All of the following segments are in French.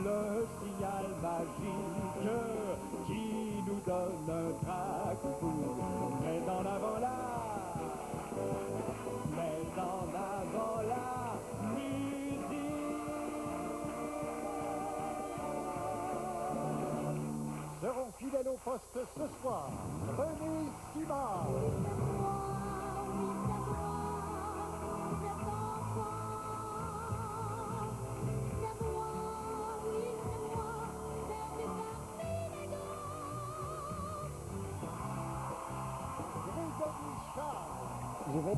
le signal magique qui nous donne un trac fou. Mais en avant là, mais en avant la musique. Seront fidèles au poste ce soir, René Simard. Je vais...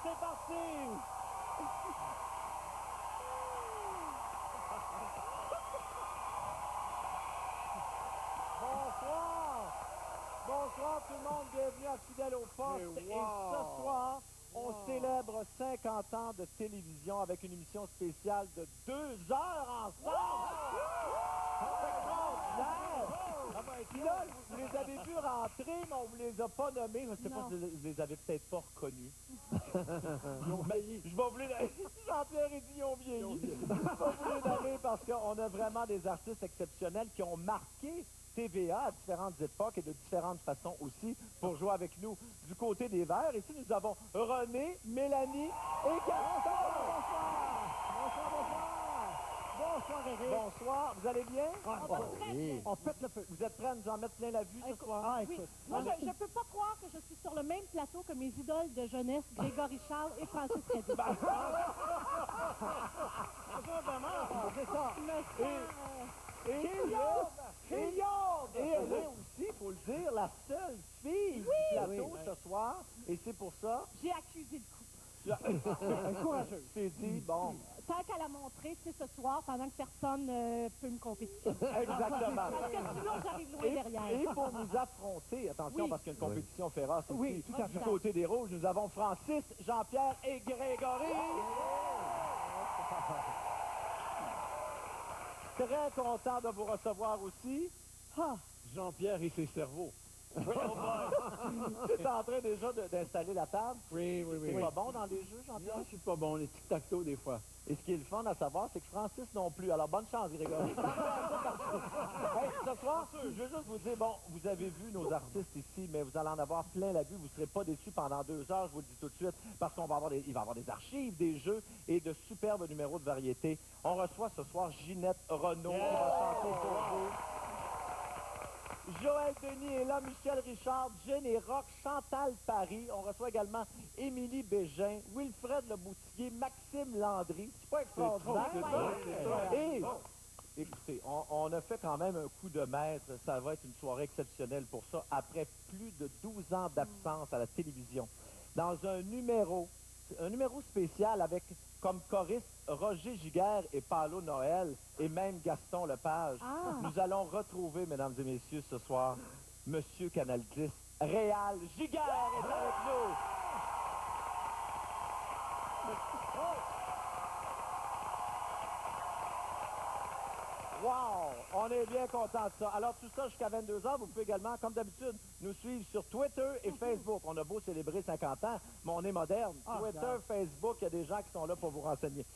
C'est parti! Bonsoir! Bonsoir tout le monde, bienvenue à Fidèle au poste. Et ce soir, on célèbre 50 ans de télévision avec une émission spéciale de 2 heures ensemble! Puis là, vous les avez vus rentrer, mais on vous les a pas nommés. Je sais pas si vous les avez peut-être pas reconnus. Ils ont vieilli. Je vais vous les nommer. Jean-Pierre et dit, ils ont vieilli. Je vais vous les nommer parce qu'on a vraiment des artistes exceptionnels qui ont marqué TVA à différentes époques et de différentes façons aussi pour jouer avec nous du côté des Verts. Ici, nous avons René, Mélanie et Gaston. Bonsoir, Eric. Bonsoir, vous allez bien? Oui. On pète le feu. Vous êtes prêts à nous en mettre plein la vue ce soir? Ah, oui. Moi, je ne peux pas croire que je suis sur le même plateau que mes idoles de jeunesse, Grégory Charles et Francis Reddy. C'est ça. Et elle est aussi, il faut le dire, la seule fille du plateau ce soir. Et c'est pour ça... J'ai accusé le coup. Courageux. C'est dit, bon... Tant qu'à la montrer, c'est ce soir, pendant que personne peut me compétitionner. Exactement. Parce que sinon, j'arrive loin derrière. Et pour nous affronter, attention, parce qu'il y a une compétition féroce ici, tout à fait. du côté des Rouges, nous avons Francis, Jean-Pierre et Grégory. Très content de vous recevoir aussi. Jean-Pierre et ses cerveaux. Tu es en train déjà d'installer la table? Oui. C'est pas bon dans les jeux, Jean-Pierre? Non, je suis pas bon, les tic-tac-toe des fois. Et ce qui est le fun à savoir, c'est que Francis non plus. Alors, bonne chance, Grégory. Hey, ce soir, je veux juste vous dire, bon, vous avez vu nos artistes ici, mais vous allez en avoir plein la vue. Vous ne serez pas déçus pendant 2 heures, je vous le dis tout de suite, parce qu'il va y avoir des archives, des jeux et de superbes numéros de variété. On reçoit ce soir Ginette Renault qui va chanter pour vous. Joël Denis est là, Michel Richard, Jen et Rock, Chantal Paris. On reçoit également Émilie Bégin, Wilfred Leboutillier, Maxime Landry. C'est pas extraordinaire. Et, écoutez, on a fait quand même un coup de maître. Ça va être une soirée exceptionnelle pour ça, après plus de 12 ans d'absence à la télévision. Dans un numéro spécial avec comme choristes Roger Giguère et Paolo Noël et même Gaston Lepage. Nous allons retrouver, mesdames et messieurs, ce soir, Monsieur Canal 10, Réal Giguère est avec nous. Wow! On est bien content de ça. Alors, tout ça jusqu'à 22 h, vous pouvez également, comme d'habitude, nous suivre sur Twitter et Facebook. On a beau célébrer 50 ans, mais on est moderne. Twitter, Facebook, il y a des gens qui sont là pour vous renseigner.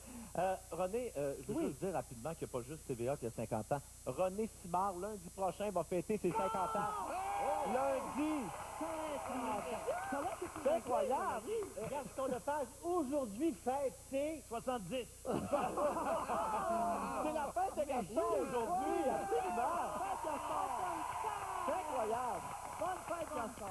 René, je veux juste dire rapidement qu'il n'y a pas juste TVA qui a 50 ans. René Simard, lundi prochain, va fêter ses 50 ans. Lundi! C'est incroyable! Gaston Lepage, aujourd'hui, fête ses 70. Gaston aujourd'hui, absolument. C'est incroyable. Bonne fête, Gaston.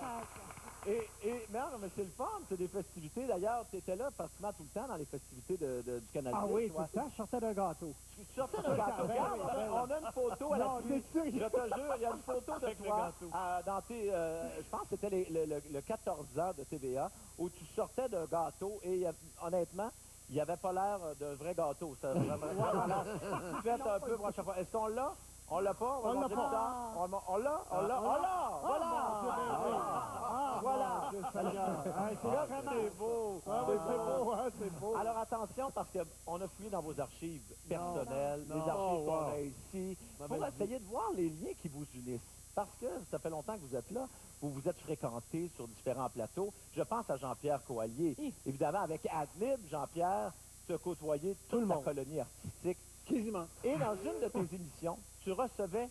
Mais c'est le fun, c'est des festivités. D'ailleurs, tu étais là pratiquement tout le temps dans les festivités du Canal+. Ah oui, tout toi. le temps, je sortais d'un gâteau. Tu sortais d'un gâteau. Regarde, on a une photo à la pluie. Je te jure, il y a une photo de toi dans tes, je pense que c'était le 14 ans de TVA, où tu sortais d'un gâteau et honnêtement, il n'y avait pas l'air d'un vrai gâteau. C'était vraiment tu fais un peu pour à chaque fois. Est-ce qu'on l'a? On l'a pas? On l'a pas. On l'a? Voilà! C'est beau! C'est beau! Alors attention, parce qu'on a fouillé dans vos archives personnelles, les archives qu'on a ici, pour essayer de voir les liens qui vous unissent. Parce que ça fait longtemps que vous êtes là, vous vous êtes fréquentés sur différents plateaux. Je pense à Jean-Pierre Coallier. Évidemment, avec Adlib, Jean-Pierre, tu as côtoyé toute la colonie artistique. Quasiment. Et dans une de tes émissions, tu recevais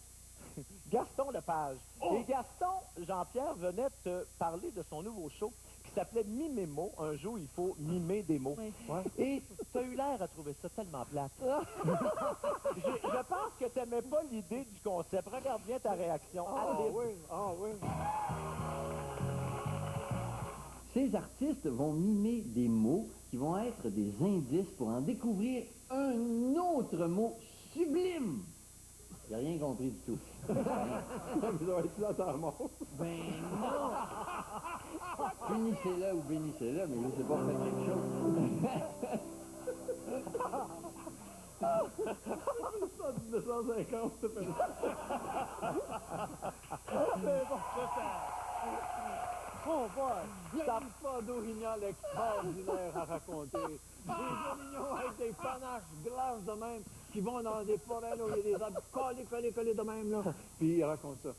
Gaston Lepage. Et Gaston, Jean-Pierre, venait te parler de son nouveau show qui s'appelait Mimémo. Un jour, il faut mimer des mots. Oui. Ouais. Et tu as eu l'air à trouver ça tellement plate. Je pense que tu n'aimais pas l'idée du concept. Regarde bien ta réaction. Oui. Ces artistes vont mimer des mots qui vont être des indices pour en découvrir un autre mot sublime. J'ai rien compris du tout. Vous avez été dans ta mort. Ben non! Punissez-le ou bénissez-le, mais je sais pas, faites quelque chose. Ça, 1950, ça fait Oh boy! Ça pas d'orignal extraordinaire à raconter. Des orignaux avec des panaches glaces de même qui vont dans des forêts là où il y a des arbres collés de même là. Puis il raconte ça.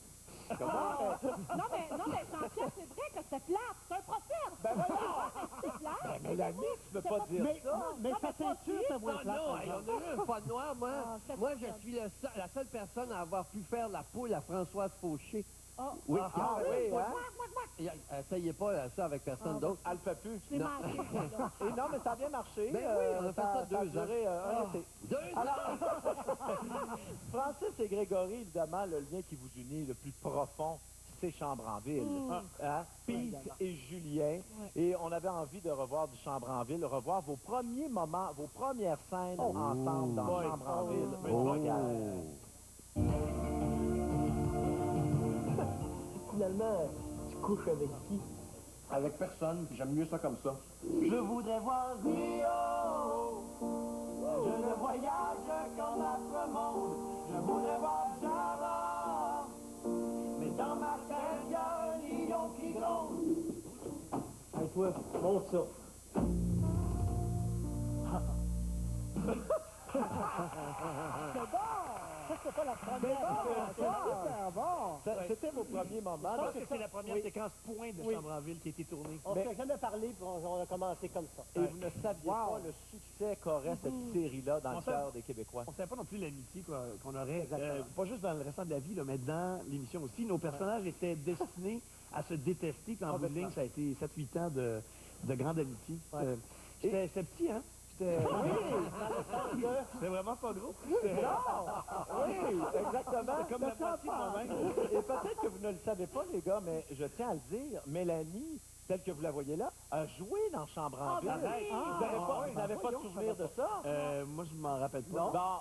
Non, mais Jean-Pierre, c'est vrai que c'est plate. C'est un prophète. Ben voilà! C'est plate. Mélanie, tu peux pas dire ça! Mais ça t'inquiète, ta voix plate. Non, on a eu un pas noir, moi. c'est Moi, pas je suis la seule personne à avoir pu faire la poule à Françoise Fauché. Oh, Oui, oui, hein? essayez pas ça avec personne d'autre. Elle le fait plus. je l'ai manqué, là. Et non, mais ça a bien marché. Ben oui, on a fait ça 2 a ans. duré un été. 2 Alors, Francis et Grégory, évidemment, le lien qui vous unit le plus profond, c'est Chambre en ville. Hein? Pete et Julien. Et on avait envie de revoir du Chambre en ville, revoir vos premiers moments, vos premières scènes ensemble dans Chambre en ville. Regarde. Finalement, tu couches avec qui? Avec personne, j'aime mieux ça comme ça. Je voudrais voir Rio. Je ne voyage qu'en notre monde. Je voudrais voir Java. Mais dans ma tête, il y a un lion qui gronde. Hey, toi, monte ça. Ça, c'est pas la première. C'était vos premiers moments. Je pense que c'est la première séquence point de Chambre en ville qui a été tournée. On ne s'est jamais parlé, puis on a commencé comme ça. Et vous ne saviez pas le succès qu'aurait cette série-là dans le cœur des Québécois. On ne savait pas non plus l'amitié qu'on aurait, pas juste dans le restant de la vie, là, mais dans l'émission aussi. Nos personnages étaient destinés à se détester, puis en bout de ligne, ça a été 7-8 ans de grande amitié. C'était petit, hein? C'était vraiment pas gros. Oui, exactement. C'est comme la moitié de moi-même. Et peut-être que vous ne le savez pas, les gars, mais je tiens à le dire, Mélanie, telle que vous la voyez là, a joué dans Chambre en ville. Vous n'avez pas de souvenir de ça? Moi, je m'en rappelle pas. Bon,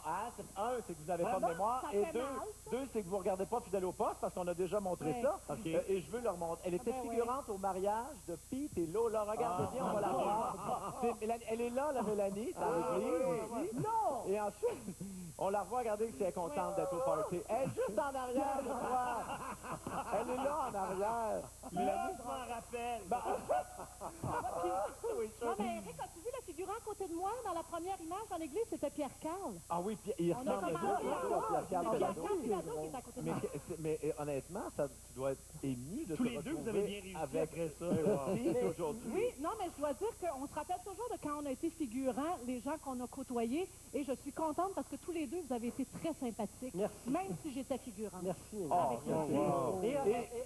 un, c'est que vous n'avez pas de mémoire, ça et fait deux, mal, c'est que vous ne regardez pas Fidèle au poste, parce qu'on a déjà montré Ouais. ça, OK. et je veux le remontrer. Elle était figurante au mariage de Pete et Lola. Regardez bien, on va la voir. Elle est là, la Mélanie, dans l'église ici. Non! Et ensuite, on la revoit, regardez si elle est contente d'être au party. Elle est juste en arrière, je crois. Elle est là, en arrière. Mélanie, je m'en rappelle. Non, mais Eric, as-tu vu le figurant à côté de moi dans la première image dans l'église? C'était Pierre Carl. Ah oui, puis il On a ressemble commencé à Pierre C'est Pierre Carl Carl Pilado qui est à côté de moi. mais honnêtement, tu dois être ému de Tous te les deux, vous retrouver avez bien réussi avec après ça. Pete aujourd'hui. Oui, non, mais je dois dire qu'on se rappelle toujours de quand on a été figurant, les gens qu'on a côtoyés, et je suis contente parce que tous les deux, vous avez été très sympathiques. Merci. Même si j'étais figurante. Merci. Avec le Et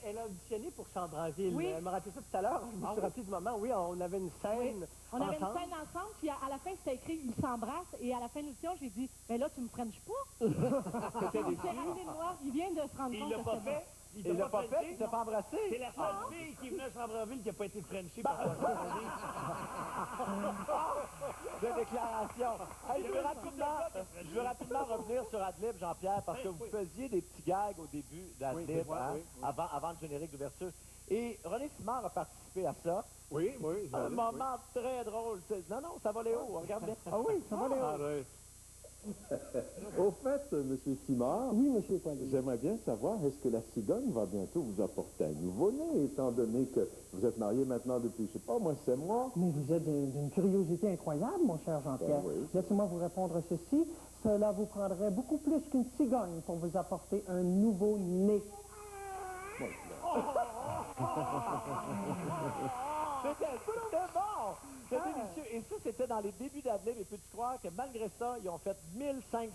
elle a auditionné pour Chandraville. Oui. Elle m'a rappelé ça tout à l'heure. Je me suis rappelé du moment. Oui, on avait une scène. On avait une ensemble. scène ensemble, puis à la fin, c'était écrit « Ils s'embrassent », et à la fin de l'audition, j'ai dit « Ben là, tu me frenches pas? » Il s'est rappelé de moi, il vient de se rendre Il compte l'a que pas c'est moi. fait. Il l'a pas fait, il t'a pas embrassé. C'est la seule fille qui est venue à Chambreville qui n'a pas été frenchée par De déclaration. Hey, je veux rapidement revenir sur Adlib, Jean-Pierre, parce que vous faisiez des petits gags au début d'Adlib, avant le générique d'ouverture. Et René Simard a participé à ça. Oui. Un moment très drôle. Non, ça va Léo, regarde bien. Ah oui, ça va Léo. Au fait, Monsieur Simard, Oui, monsieur Poilier. j'aimerais bien savoir, est-ce que la cigogne va bientôt vous apporter un nouveau-né, étant donné que vous êtes marié maintenant depuis, je sais pas, moi, 7 mois? Mais vous êtes d'une curiosité incroyable, mon cher Jean-Pierre. Ben oui. Laissez-moi vous répondre ceci. Cela vous prendrait beaucoup plus qu'une cigogne pour vous apporter un nouveau né. C'était bon! C'était délicieux. Et ça, c'était dans les débuts d'Adlib. Et peux-tu croire que malgré ça, ils ont fait 1500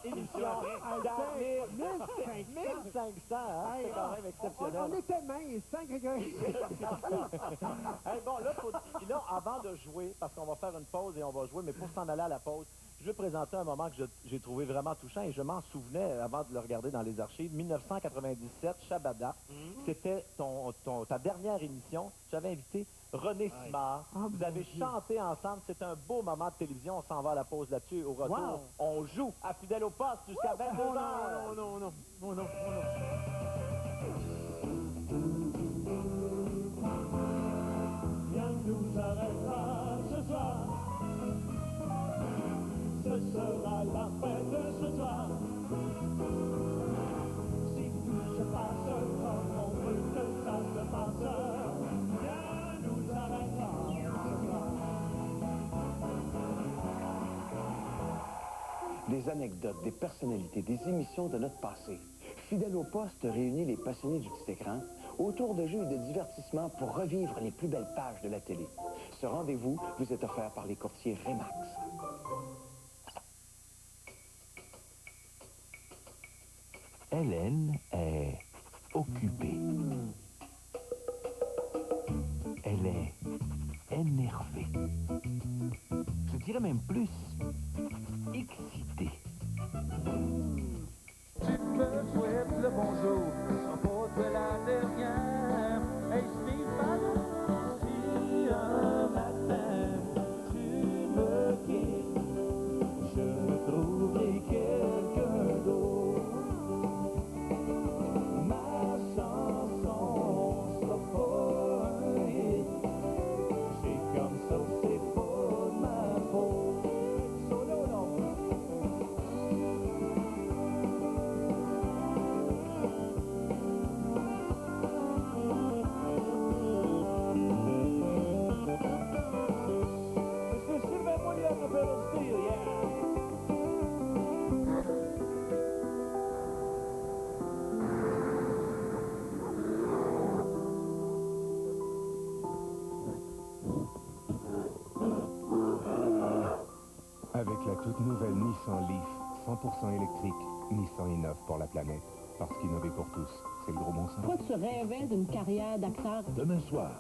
émissions d'Adlib? 1500, hein? C'est quand même exceptionnel. On était minces, hein, Grégory? Hey, bon, là, avant de jouer, parce qu'on va faire une pause et on va jouer, mais pour s'en aller à la pause, je vais présenter un moment que j'ai trouvé vraiment touchant et je m'en souvenais avant de le regarder dans les archives. 1997, Shabada. C'était ta dernière émission. J'avais invité René Simard. Vous avez chanté ensemble. C'est un beau moment de télévision. On s'en va à la pause là-dessus. Au retour, on joue à Fidèle au poste jusqu'à 22h. Non. Rien ne nous arrêtera ce soir. Ce sera la fête ce soir. Si tout se passe comme on veut que ça se passe, rien ne nous arrêtera ce soir. Des anecdotes, des personnalités, des émissions de notre passé. Fidèle au poste réunit les passionnés du petit écran autour de jeux et de divertissements pour revivre les plus belles pages de la télé. Ce rendez-vous vous est offert par les courtiers Remax. Hélène est occupée. Elle est énervée. Je dirais même plus excitée. Tu me souhaites le bonjour, sans pas toi la dernière. Hey Stéphane, si un matin tu me quittes, je me trouverai quelqu'un d'autre. Ma chanson sera pas un hit. C'est comme ça, c'est pas de ma faute. Solo, non. Monsieur Sylvain Molière de Belleville, yeah. Avec la toute nouvelle Nissan Leaf, 100% électrique, Nissan innove pour la planète. Parce qu'innover pour tous, c'est le gros bon sens. Pourquoi tu rêvais d'une carrière d'acteur? Demain soir,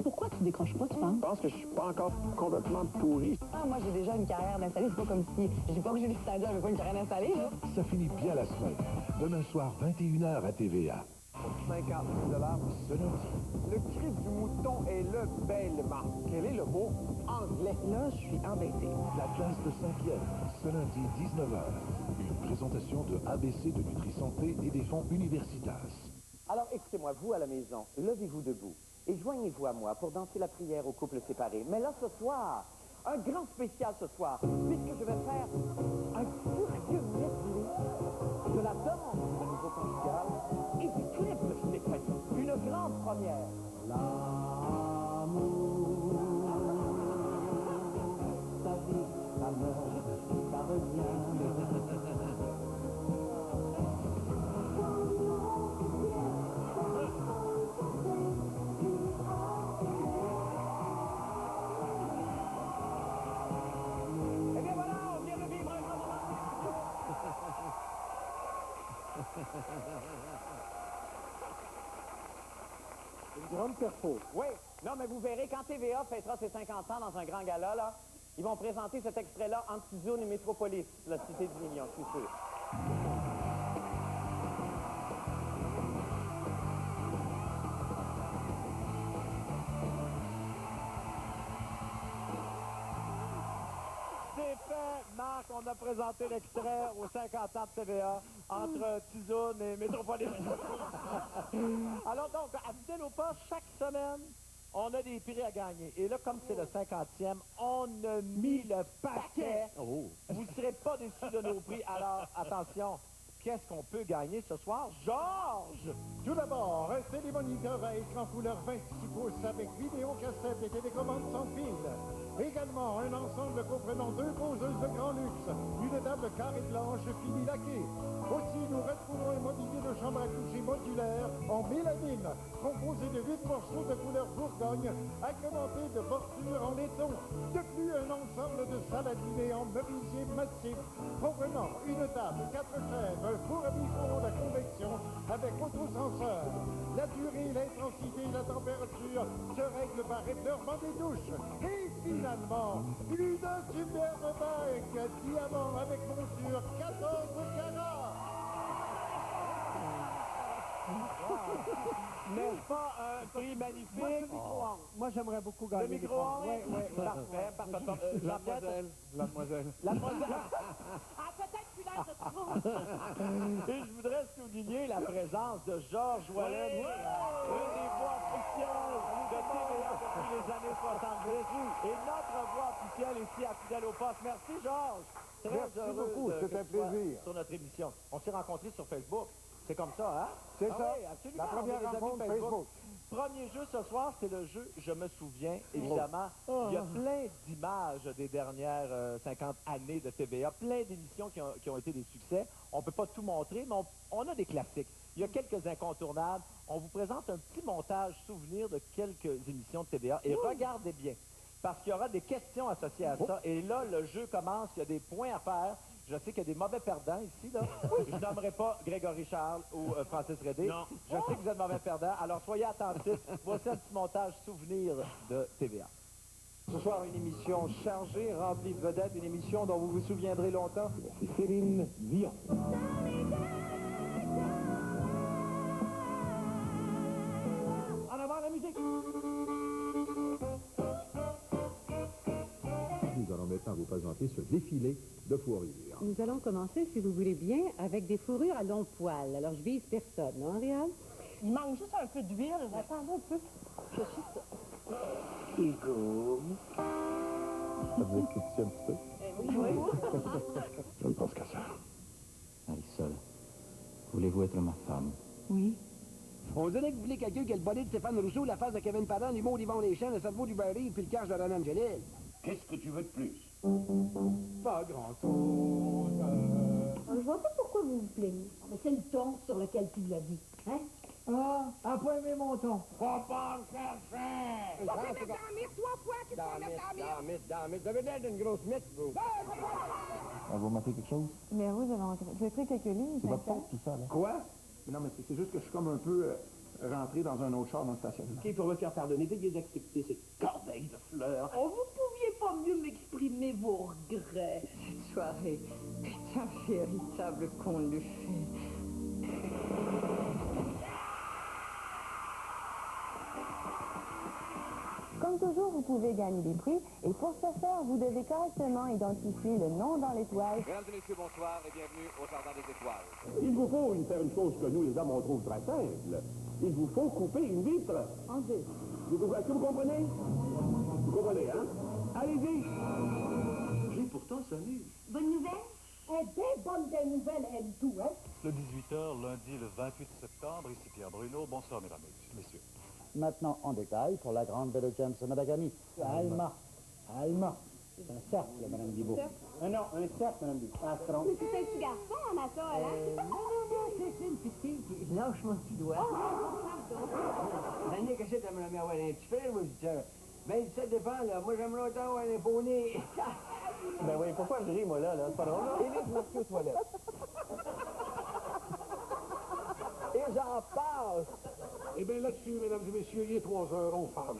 Pourquoi tu décroches pas, tu penses? Je pense que je suis pas encore complètement pourri. Ah, moi, j'ai déjà une carrière d'installée. C'est pas comme si j'ai pas obligé de stagiaire, j'avais pas une carrière d'installée, là. ça finit bien la semaine. Demain soir, 21h à TVA. 50 $. Ce lundi, Le cri du mouton est le bellement. Quel est le mot anglais? Là, je suis embêtée. la classe de 5e, ce lundi, 19h. Une présentation de ABC de Nutri-Santé et des fonds Universitas. Alors écoutez-moi, vous à la maison, levez-vous debout et joignez-vous à moi pour danser la prière aux couples séparés. Mais là, ce soir, un grand spécial ce soir, puisque je vais faire un furieux medley de la danse de niveau conjugal et du triple Stéphanie. Une grande première. L'amour, sa vie, sa mort, ça revient. Eh bien voilà, on vient de vivre un grand moment. grande perfo. Oui. Non, mais vous verrez, quand TVA fêtera ses 50 ans dans un grand gala, là, ils vont présenter cet extrait-là entre Tizone et Métropolis, la cité du million, je suis sûr. C'est fait, Marc, on a présenté l'extrait aux 50 ans de TVA entre Tizone et Métropolis. Alors donc, à Fidèle au poste, chaque semaine, on a des prix à gagner. Et là, comme c'est le 50e, on a mis le paquet. Vous ne serez pas déçus de nos prix. Alors, attention, qu'est-ce qu'on peut gagner ce soir? Georges! Tout d'abord, un télémoniteur à écran couleur 26 pouces avec vidéocassette et télécommande sans fil. Également, un ensemble comprenant 2 poseuses de grand luxe, une table carrée blanche finie laquée. Aussi, nous retrouvons un mobilier de chambre à coucher modulaire en mélamine, composé de 8 morceaux de couleur Bourgogne, agrémentés de bordures en laiton. De plus, un ensemble de salles à dîner en merisier massif, comprenant une table, 4 chaises, un four à micro-ondes à convection avec autosenseur. La durée, l'intensité et la température se règlent par effleurement des douches. Et finalement, une superbe bague diamant avec monture 14 carats. N'est-ce pas un prix magnifique? Moi, j'aimerais beaucoup gagner. Le micro-ondes? Oui. Parfait, parfait. Mademoiselle. Ah, peut-être plus l'air de trop. Et je voudrais souligner la présence de Georges Wallen, une des voix officielles de TVA depuis les années 70 et notre voix officielle ici à Fidèle au poste. Merci Georges. Très Merci heureux beaucoup, que c'est un tu sois plaisir. sur notre émission. On s'est rencontrés sur Facebook. C'est comme ça, hein? C'est Ah ça. oui, absolument. La première On est des amis rencontre Facebook. Premier jeu ce soir, c'est le jeu Je me souviens, évidemment. Il y a plein d'images des dernières 50 années de TVA, plein d'émissions qui ont été des succès. On ne peut pas tout montrer, mais on a des classiques. Il y a quelques incontournables. On vous présente un petit montage souvenir de quelques émissions de TVA. Et regardez bien, parce qu'il y aura des questions associées à ça. Et là, le jeu commence, il y a des points à faire. Je sais qu'il y a des mauvais perdants ici, là. Je nommerai pas Grégory Charles ou Francis Redé. Non. Je sais que vous êtes mauvais perdants, alors soyez attentifs. Voici un petit montage souvenir de TVA. Ce soir, une émission chargée, remplie de vedettes, une émission dont vous vous souviendrez longtemps. C'est Céline Dion. En avant la musique! Nous allons maintenant vous présenter ce défilé de fourrures. Nous allons commencer, si vous voulez bien, avec des fourrures à long poil. Alors, je vise personne, non, Réal? Il manque juste un peu d'huile. Attendez un peu. Je suis ça. Hugo. Ça vous excite un petit peu? Je ne pense qu'à ça. Marisol, voulez-vous être ma femme? Oui. On dirait que vous voulez quelqu'un qui a le bonnet de Stéphane Rousseau, la face de Kevin Parent, l'humour d'Yvon Deschamps, le cerveau du Barry, puis le cache de Ronan Angelil. Qu'est-ce que tu veux de plus? Pas grand-chose. Je vois pas pourquoi vous vous plaignez. Mais c'est le ton sur lequel tu l'as dit, hein? Ah, a pas aimé mon ton. Faut pas le chercher! Ça fait mettre dans mythe 3 fois qu'il faut mettre dans mythe. Vous avez l'air d'une grosse mythe, vous. Vous remarquez quelque chose? Mais oui, j'ai pris quelques lignes. C'est votre faute, tout ça, là. Quoi? Non, mais c'est juste que je suis comme un peu rentré dans un autre char dans le stationnement. OK, pour me faire pardonner, dès qu'ils accepté ces corbeilles de fleurs. Oh, vous pouviez pas mieux m'exprimer vos regrets. Cette soirée est un véritable conte de fées. Comme toujours, vous pouvez gagner des prix. Et pour ce faire, vous devez correctement identifier le nom dans l'étoile. Mesdames et messieurs, bonsoir et bienvenue au Jardin des Étoiles. Il vous faut faire une chose que nous, les hommes, on trouve très simple. Il vous faut couper une vitre. En deux. Est-ce que vous comprenez? Vous comprenez, hein? Allez-y! J'ai pourtant sonné. Bonne nouvelle? Eh bien, bonne des nouvelles, elle tout, hein? Le 18h, lundi le 28 septembre, ici Pierre Bruno. Bonsoir, mesdames et messieurs. Maintenant, en détail, pour la grande belle James Madagami. Alma. C'est un cercle, Mme Dibot. Non, un cercle, Mme Dibot. Un tronc. Mais c'est un petit garçon, Anatole, hein? Non, c'est une petite fille. Lâche mon petit doigt. L'année que c'est, elle m'a avoir un petit frère, moi, je dis, ben, ça dépend, là. Moi, j'aimerais autant avoir un poney. Ben oui, pourquoi je ris, moi, là? C'est pas drôle, là? Et là, je marche aux toilettes. Et j'en parle. Eh bien, là-dessus, mesdames et messieurs, il est 3 heures, on ferme.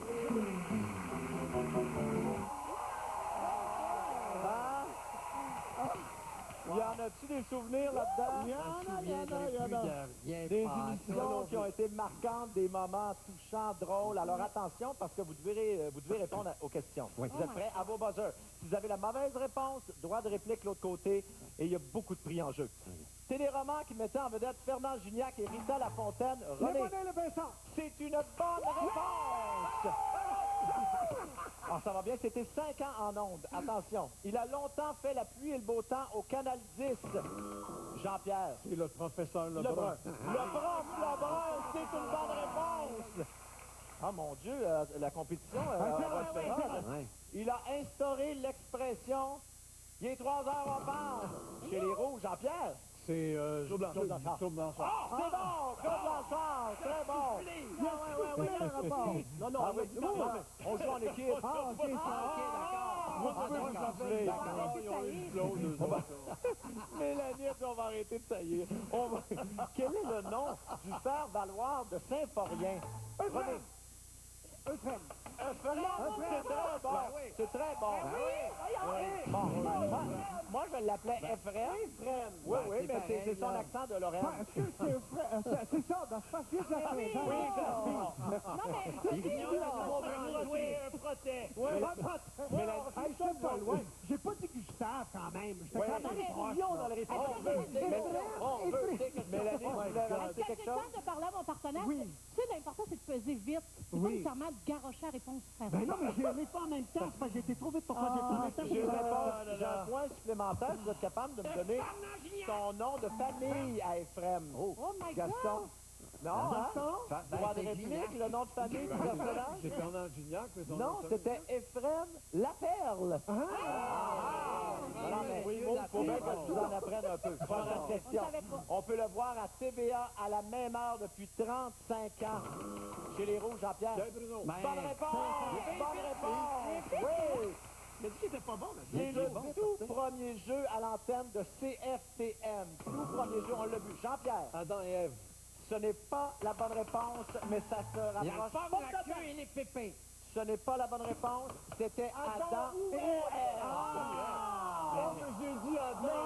Y en a-tu des souvenirs là-dedans? Il y en a. Des émissions qui ont été marquantes, des moments touchants, drôles. Alors attention, parce que vous devez répondre aux questions. Vous êtes prêts? À vos buzzers. Si vous avez la mauvaise réponse, droit de réplique de l'autre côté, et il y a beaucoup de prix en jeu. Téléroman qui mettait en vedette Fernand Gignac et Rita Lafontaine. René, c'est une bonne réponse! Ah, ça va bien, c'était 5 ans en ondes. Attention, il a longtemps fait la pluie et le beau temps au Canal 10. Jean-Pierre. C'est le professeur Lebrun. Le prof Lebrun, c'est une bonne réponse. Ah, mon Dieu, la compétition va se faire. Il a instauré l'expression « Il est 3 heures, on parle » chez les Rouges. Jean-Pierre. C'est Claude Blanchard. Ah, c'est bon! Claude Blanchard! Très bon! Oui. Non, on joue en équipe. Ah, OK, d'accord. Mélanie, on va arrêter de tailler. Quel est le nom du faire-valoir de Saint-Forien? René. Euphrème. C'est très bon. C'est très bon. Moi, je l'appelais Ephraim. Oui, mais c'est son accent de Lorraine. C'est ça, dans ce passé de la Oui, c'est pas loin. J'ai pas dit Gustave quand même. J'étais quand même dans le Mélanie, vous voulez rajouter quelque chose? Quand de parler à mon partenaire, tu sais, l'important, c'est de peser vite. C'est pas nécessairement de garocher la réponse. Ben non, mais je l'ai pas en même temps. C'est parce que j'ai été trop vite pour faire J'ai un point supplémentaire. Vous êtes capable de me donner son nom de famille à Ephraim? Oh my Gaston. God! Non, droit de réplique, le nom de famille du personnage? C'est Fernand Gignac, mais son Non, nom de c'était Ephraim Laperle. Non, mais il faut bien que tu en apprennes un peu. Première question. On peut le voir à TVA à la même heure depuis 35 ans. Chez les Rouges, Jean-Pierre. Bonne réponse! Bonne réponse! Oui! Mais dit qu'il était pas bon, c'est le tout premier jeu à l'antenne de CFTM. Tout premier jeu, on l'a vu. Jean-Pierre. Adam et Ève. Ce n'est pas la bonne réponse, mais ça se rapproche. Il y a pas la queue et les pépins. Ce n'est pas la bonne réponse, c'était Adam et Ève. Oh, mais j'ai dit Adam.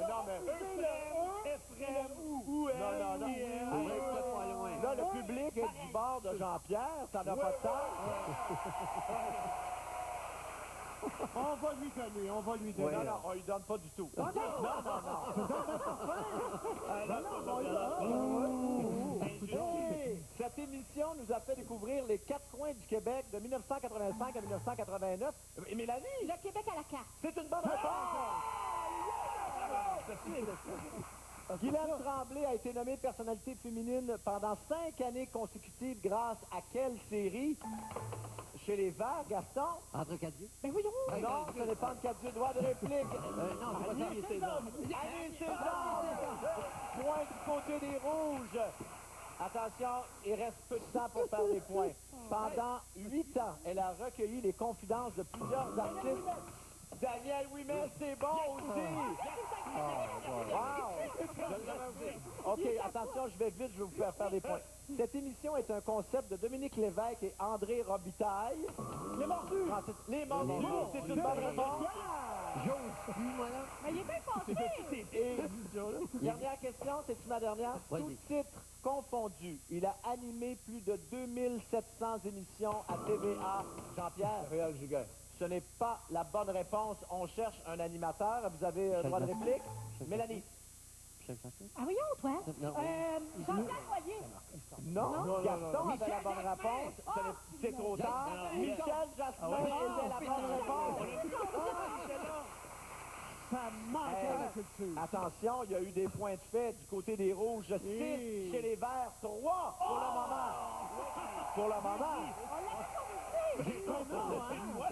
Non, mais... Ephraim ou Ève. Non. Là, le public est du bord de Jean-Pierre, ça n'a pas de sens. On va lui donner, on va lui donner. Non, on lui donne pas du tout. Non. Cette émission nous a fait découvrir les 4 coins du Québec de 1985 à 1989. Et Mélanie! Le Québec à la carte. C'est une bonne réponse! Guylaine Tremblay a été nommée personnalité féminine pendant 5 années consécutives grâce à quelle série? Chez les Verts, Gaston? Entre 4 yeux? Ben oui, non, ce n'est pas le cas du droit de réplique. Non, c'est pas ça, il est César. Allez, César! Point du côté des Rouges. Attention, il reste peu de temps pour faire des points. Pendant 8 ans, elle a recueilli les confidences de plusieurs artistes. Daniel Ouimet, c'est bon aussi! Wow! OK, attention, je vais vite, je vais vous faire des points. Cette émission est un concept de Dominique Lévesque et André Robitaille. Les Mordus! Les Mordus, c'est une bonne réponse. J'ose plus, moi, là. Mais il est bien passé! Et dernière question, c'est-tu ma dernière? Tout titre confondu. Il a animé plus de 2700 émissions à TVA. Jean-Pierre? Réal Giguère. Ce n'est pas la bonne réponse. On cherche un animateur. Vous avez droit de réplique? Mélanie? Ah voyons, toi? Jean-Pierre Royer. Non, Gaston avait la bonne réponse. C'est trop tard. Michel Jasmin était la bonne réponse. Ça manquait la culture. Attention, il y a eu des points de fait du côté des Rouges. 6 chez les Verts, 3 pour le moment. Pour le moment.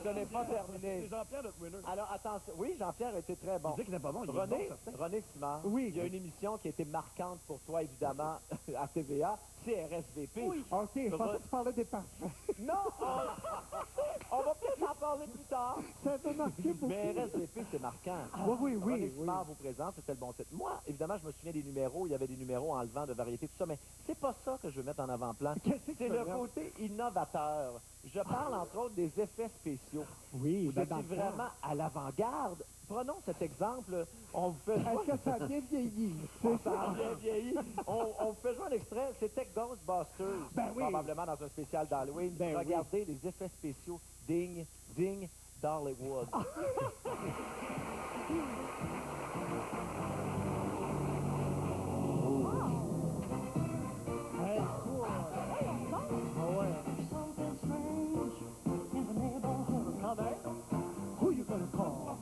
Ce n'est pas terminé. C'est Jean-Pierre notre winner. Alors, attention. Oui, Jean-Pierre était très bon. Tu dis qu'il n'est pas bon, il est René, bon, certain. René Simard, oui, il y a une émission qui a été marquante pour toi, évidemment, à TVA. sais, RSVP. OK, je pensais que tu parlais des parfums. Non, on va peut-être en parler plus tard. Ça avait marqué beaucoup. Mais RSVP, c'est marquant. Oui. René Simard vous présente, c'était le bon titre. Moi, évidemment, je me souviens des numéros. Il y avait des numéros enlevant de variété, tout ça, mais c'est pas ça que je veux mettre en avant-plan. C'est le côté innovateur. Je parle, entre autres, des effets spéciaux. Oui, vous étiez vraiment à l'avant-garde. Prenons cet exemple. On vous fait... Est-ce que ça a bien vieilli? Ça a bien vieilli. On vous fait jouer un extrait. C'était Ghostbusters. Probablement dans un spécial d'Halloween. Regardez les effets spéciaux. Ding, ding, d'Hollywood. Who you gonna call?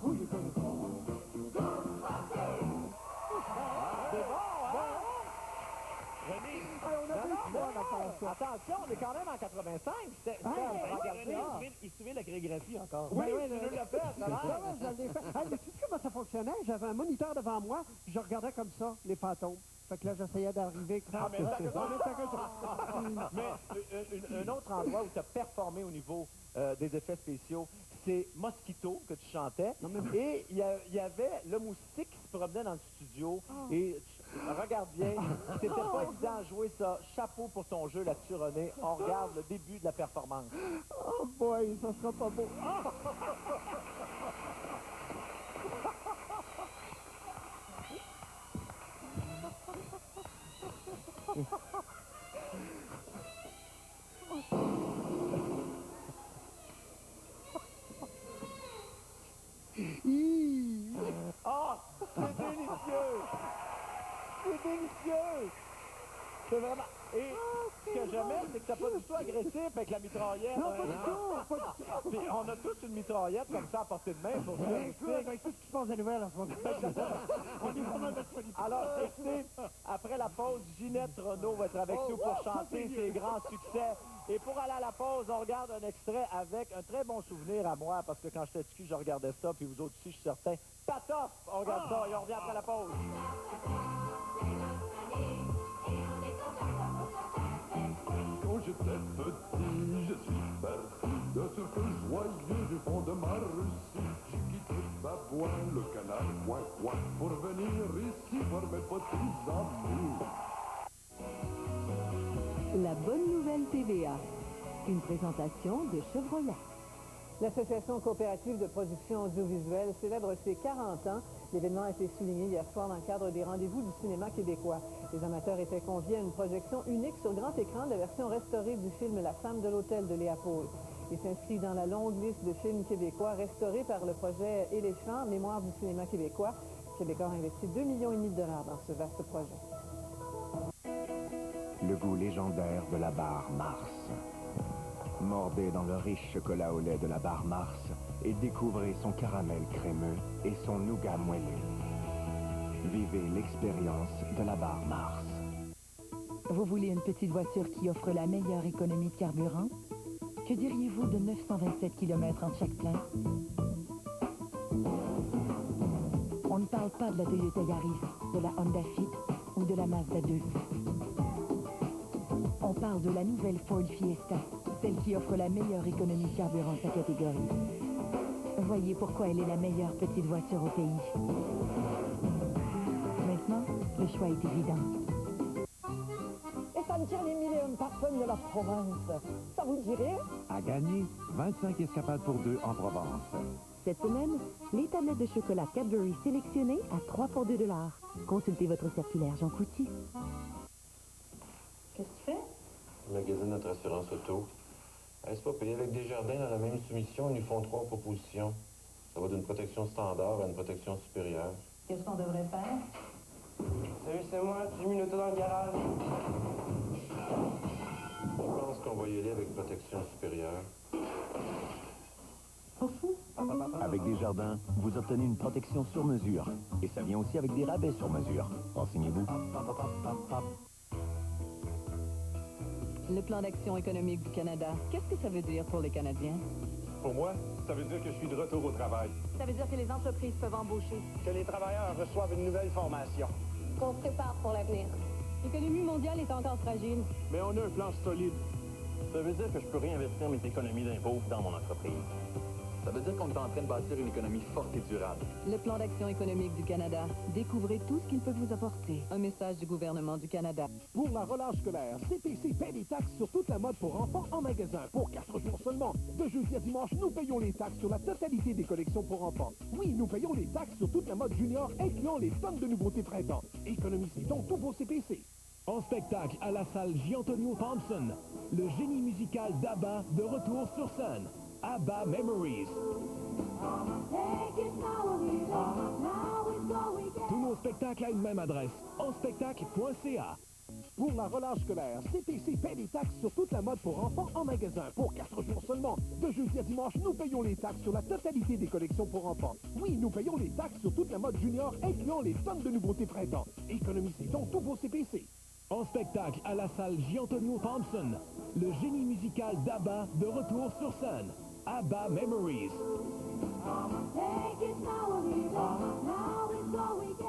Who you gonna call? C'est bon, hein? René, attention, on est quand même en 85. Il se souvient de la chorégraphie encore. Oui, tu nous l'as fait, ça va? Je l'ai fait. Hey, mais tu sais comment ça fonctionnait? J'avais un moniteur devant moi, puis je regardais comme ça, les fantômes. Fait que là, j'essayais d'arriver. Mais un autre endroit où tu as performé au niveau des effets spéciaux, c'est Mosquito que tu chantais. Et il y avait le moustique qui se promenait dans le studio. Et regarde bien, c'était pas évident à jouer ça. Chapeau pour ton jeu là-dessus, René. On regarde le début de la performance. Oh boy, ça sera pas beau. Oh, c'est délicieux! C'est délicieux! C'est vraiment... Et ce que j'aimais, c'est que t'as pas du tout agressif avec la mitraillette. Non, pas du tout. Puis on a tous une mitraillette comme ça à portée de main pour jouer Écoute, avec tout ce qui se passe à nouvelles en ce moment. On est vraiment disponible. Alors, écoutez, après la pause, Ginette Renault va être avec nous pour chanter ses grands succès. Et pour aller à la pause, on regarde un extrait avec un très bon souvenir à moi, parce que quand j'étais petit, je regardais ça, puis vous autres aussi, je suis certain. Patof! On regarde ça et on revient après la pause. Quand j'étais petit, je suis parti de ce feu joyeux du fond de ma Russie. J'ai quitté Babouin, le canal coin pour venir ici voir mes petits amis. La bonne nouvelle TVA, une présentation de Chevrolet. L'Association coopérative de production audiovisuelle célèbre ses 40 ans. L'événement a été souligné hier soir dans le cadre des rendez-vous du cinéma québécois. Les amateurs étaient conviés à une projection unique sur grand écran de la version restaurée du film La femme de l'hôtel de Léa Paul. Il s'inscrit dans la longue liste de films québécois restaurés par le projet Éléphant, Mémoire du cinéma québécois. Québécois a investi 2,5 millions de dollars dans ce vaste projet. Le goût légendaire de la barre Mars. Mordez dans le riche chocolat au lait de la barre Mars et découvrez son caramel crémeux et son nougat moelleux. Vivez l'expérience de la barre Mars. Vous voulez une petite voiture qui offre la meilleure économie de carburant? Que diriez-vous de 927 km en chaque plein? On ne parle pas de la Toyota Yaris, de la Honda Fit ou de la Mazda 2. On parle de la nouvelle Ford Fiesta, celle qui offre la meilleure économie de carburant de sa catégorie. Voyez pourquoi elle est la meilleure petite voiture au pays. Maintenant, le choix est évident. Et ça me tient les mille et un parfums de la province. Ça vous dirait? À gagner, 25 escapades pour 2 en Provence. Cette semaine, les tablettes de chocolat Cadbury sélectionnées à 3 pour 2 $. Consultez votre circulaire Jean Coutu. Qu'est-ce que tu fais? Je magasine notre assurance auto. Est-ce pas payé avec Desjardins dans la même soumission, ils nous font 3 propositions. Ça va d'une protection standard à une protection supérieure. Qu'est-ce qu'on devrait faire? Salut, c'est moi, j'ai mis l'auto dans le garage. Je pense qu'on va y aller avec protection supérieure. Avec Desjardins, vous obtenez une protection sur mesure. Et ça vient aussi avec des rabais sur mesure. Renseignez-vous. Le plan d'action économique du Canada, qu'est-ce que ça veut dire pour les Canadiens? Pour moi, ça veut dire que je suis de retour au travail. Ça veut dire que les entreprises peuvent embaucher. Que les travailleurs reçoivent une nouvelle formation. Qu'on se prépare pour l'avenir. L'économie mondiale est encore fragile. Mais on a un plan solide. Ça veut dire que je peux réinvestir mes économies d'impôts dans mon entreprise. Ça veut dire qu'on est en train de bâtir une économie forte et durable. Le plan d'action économique du Canada. Découvrez tout ce qu'il peut vous apporter. Un message du gouvernement du Canada. Pour la relâche scolaire, CPC paie les taxes sur toute la mode pour enfants en magasin pour 4 jours seulement. De jeudi à dimanche, nous payons les taxes sur la totalité des collections pour enfants. Oui, nous payons les taxes sur toute la mode junior, incluant les tonnes de nouveautés printemps. Économisez donc tous vos CPC. En spectacle à la salle J. Thompson, le génie musical d'ABBA de retour sur scène. ABBA Memories. Tous nos spectacles à une même adresse, enspectacle.ca. Pour la relâche scolaire, CPC paie les taxes sur toute la mode pour enfants en magasin pour 4 jours seulement. De jeudi à dimanche, nous payons les taxes sur la totalité des collections pour enfants. Oui, nous payons les taxes sur toute la mode junior, incluant les tonnes de nouveautés printemps. Économisez donc tous vos CPC. En spectacle à la salle J. Thompson, le génie musical d'ABBA de retour sur scène. ABBA Memories.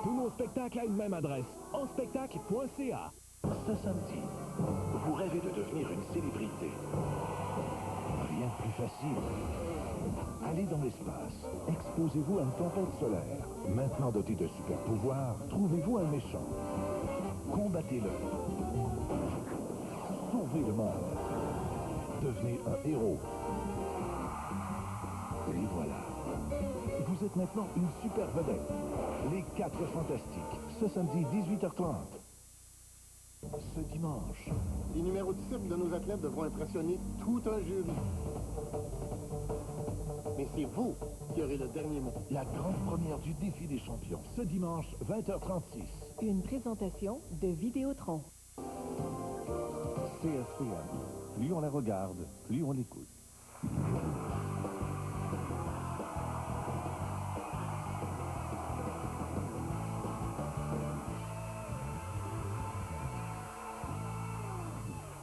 Tous nos spectacles à une même adresse, enspectacle.ca. Ce samedi, vous rêvez de devenir une célébrité. Rien de plus facile. Allez dans l'espace, exposez-vous à une tempête solaire. Maintenant doté de super pouvoirs, trouvez-vous un méchant. Combattez-le. Sauvez le monde. Devenez un héros. Et voilà. Vous êtes maintenant une super vedette. Les 4 Fantastiques, ce samedi 18h30. Ce dimanche. Les numéros de cirque de nos athlètes devront impressionner tout un jury. Mais c'est vous qui aurez le dernier mot. La grande première du défi des champions, ce dimanche 20h36. Une présentation de Vidéotron. CFPM. Plus on la regarde, plus on l'écoute.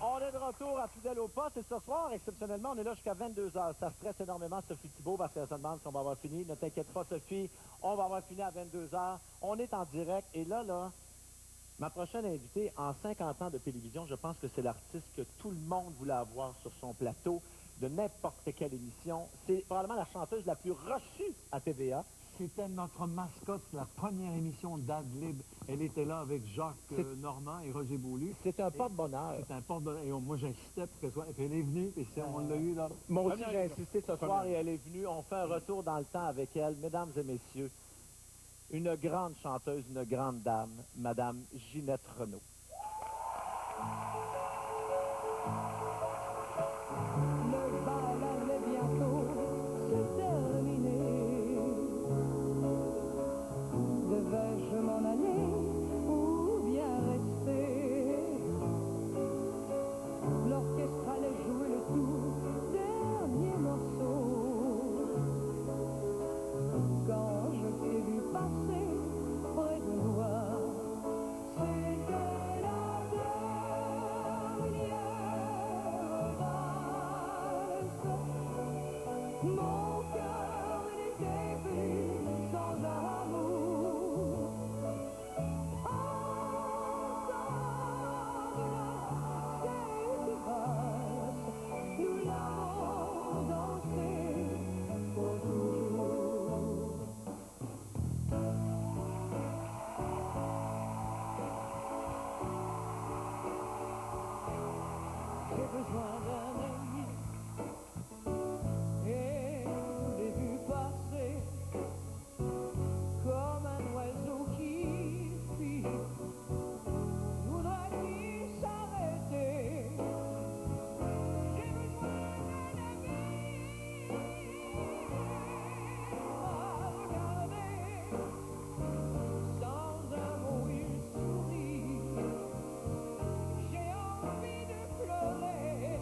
On est de retour à Fidèle au poste et ce soir, exceptionnellement, on est là jusqu'à 22h. Ça stresse énormément Sophie Thibault parce qu'elle se demande si on va avoir fini. Ne t'inquiète pas, Sophie, on va avoir fini à 22h. On est en direct et là, ma prochaine invitée, en 50 ans de télévision, je pense que c'est l'artiste que tout le monde voulait avoir sur son plateau de n'importe quelle émission. C'est probablement la chanteuse la plus reçue à TVA. C'était notre mascotte, la première émission d'Adlib. Elle était là avec Jacques Normand et Roger Beaulieu. C'est un porte-bonheur. C'est un porte-bonheur. Et moi, j'insistais pour qu'elle soit... Et puis elle est venue, et on l'a eu là. Moi aussi, j'ai insisté ce soir et elle est venue. On fait un retour dans le temps avec elle. Mesdames et messieurs, une grande chanteuse, une grande dame, Madame Ginette Renault. Le bal allait bientôt se terminer. Devais-je m'en aller ou bien rester? L'orchestre allait jouer le tout dernier morceau. Quand je t'ai vu passer près de moi, c'était la dernière valse. Mon cœur n'était plus sans amour. Nous l'avons dansé pour toujours. J'ai besoin d'un ami et je l'ai vu passer comme un oiseau qui fuit. Voudrait-il s'arrêter? J'ai besoin d'un ami à regarder. Sans un mot il sourit. J'ai envie de pleurer.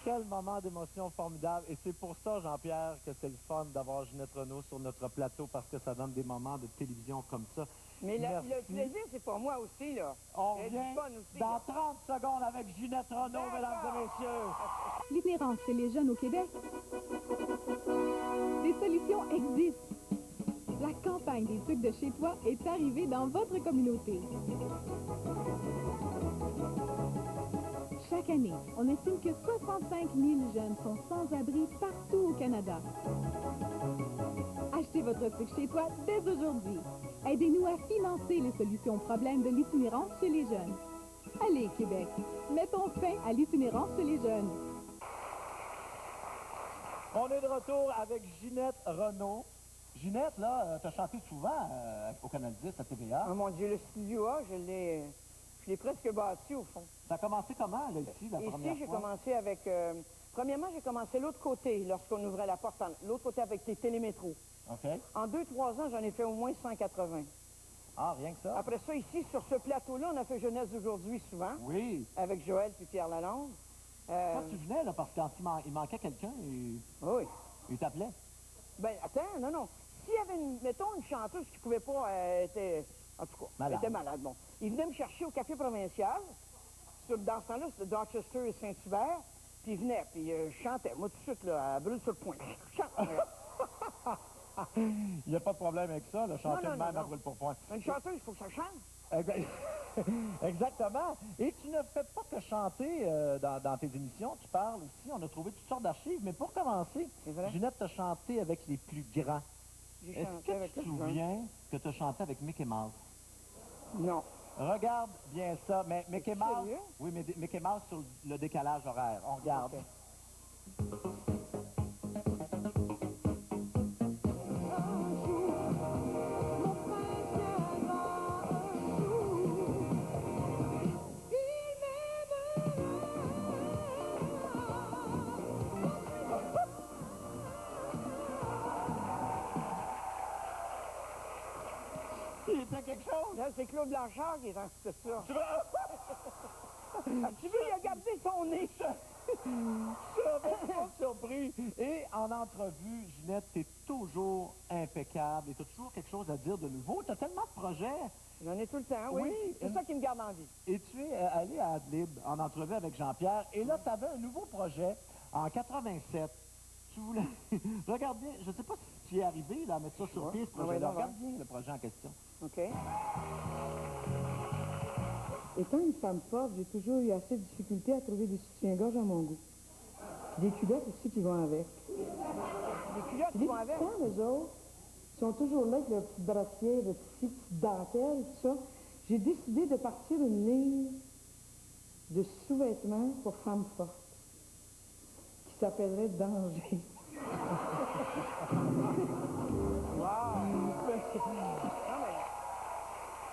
Quel moment d'émotion formidable. Et c'est pour ça, Jean-Pierre, que c'est le fun d'avoir Ginette Renault sur notre plateau, parce que ça donne des moments de télévision comme ça. Mais le plaisir, c'est pour moi aussi, là. On revient dans 30 secondes avec Ginette Renault, mesdames et messieurs. L'itinérance chez les jeunes au Québec. Des solutions existent. La campagne des trucs de chez toi est arrivée dans votre communauté. Chaque année, on estime que 65 000 jeunes sont sans abri partout au Canada. Achetez votre truc chez toi dès aujourd'hui. Aidez-nous à financer les solutions aux problèmes de l'itinérance chez les jeunes. Allez, Québec, mettons fin à l'itinérance chez les jeunes. On est de retour avec Ginette Renault. Ginette, là, t'as chanté souvent au Canal 10 à TVA. Oh mon Dieu, le studio A, je l'ai presque bâti au fond. Ça a commencé comment, là, ici, la première fois? Ici, j'ai commencé avec... premièrement, j'ai commencé l'autre côté, lorsqu'on ouvrait la porte, l'autre côté avec les télémétros. OK. En 2-3 ans, j'en ai fait au moins 180. Ah, rien que ça? Après ça, ici, sur ce plateau-là, on a fait Jeunesse d'aujourd'hui souvent. Oui. Avec Joël puis Pierre Lalonde. Toi, tu venais, là, parce qu'il manquait quelqu'un, et... Oui. Il t'appelait? Ben, attends, non. S'il y avait, mettons, une chanteuse qui pouvait pas, en tout cas, malade. Elle était malade, bon. Il venait me chercher au Café Provincial. Dans ce temps-là, c'était Dorchester et Saint-Hubert. Puis il venait, puis je chantais. Moi, tout de suite, là, à brûle sur le point. Je chantais. Il n'y a pas de problème avec ça, le chanter de même à brûle pour point. Une chanteuse, il faut que ça chante. Exactement. Et tu ne fais pas que chanter dans tes émissions, tu parles aussi. On a trouvé toutes sortes d'archives. Mais pour commencer, Ginette t'a chanté avec les plus grands. Est-ce que tu te souviens que tu as chanté avec Mickey Mouse? Non. Regarde bien ça. Mais Mickey Mouse, oui, mais Mickey Mouse sur le décalage horaire. On regarde. Okay. Il était quelque chose? Là, c'est Claude Blanchard qui est dans cette ça. Tu veux, il a gardé son nez. Je suis pas surpris. Et en entrevue, Ginette, t'es toujours impeccable et t'as toujours quelque chose à dire de nouveau. T'as tellement de projets. J'en ai tout le temps, oui. C'est ça qui me garde en vie. Et tu es allé à Adlib en entrevue avec Jean-Pierre. Et là, tu avais un nouveau projet en 87. Tu voulais... Regarde bien, je ne sais pas si tu es arrivé là, à mettre ça sur pied, ce projet-là. Regarde bien le projet en question. OK. Étant une femme forte, j'ai toujours eu assez de difficulté à trouver des soutiens-gorge à mon goût. Des culottes aussi qui vont avec. Des culottes qui vont avec? Les petits eux autres, sont toujours là avec leur petite brassière, leur petite dentelle, tout ça. J'ai décidé de partir une ligne de sous-vêtements pour femmes fortes qui s'appellerait Danger.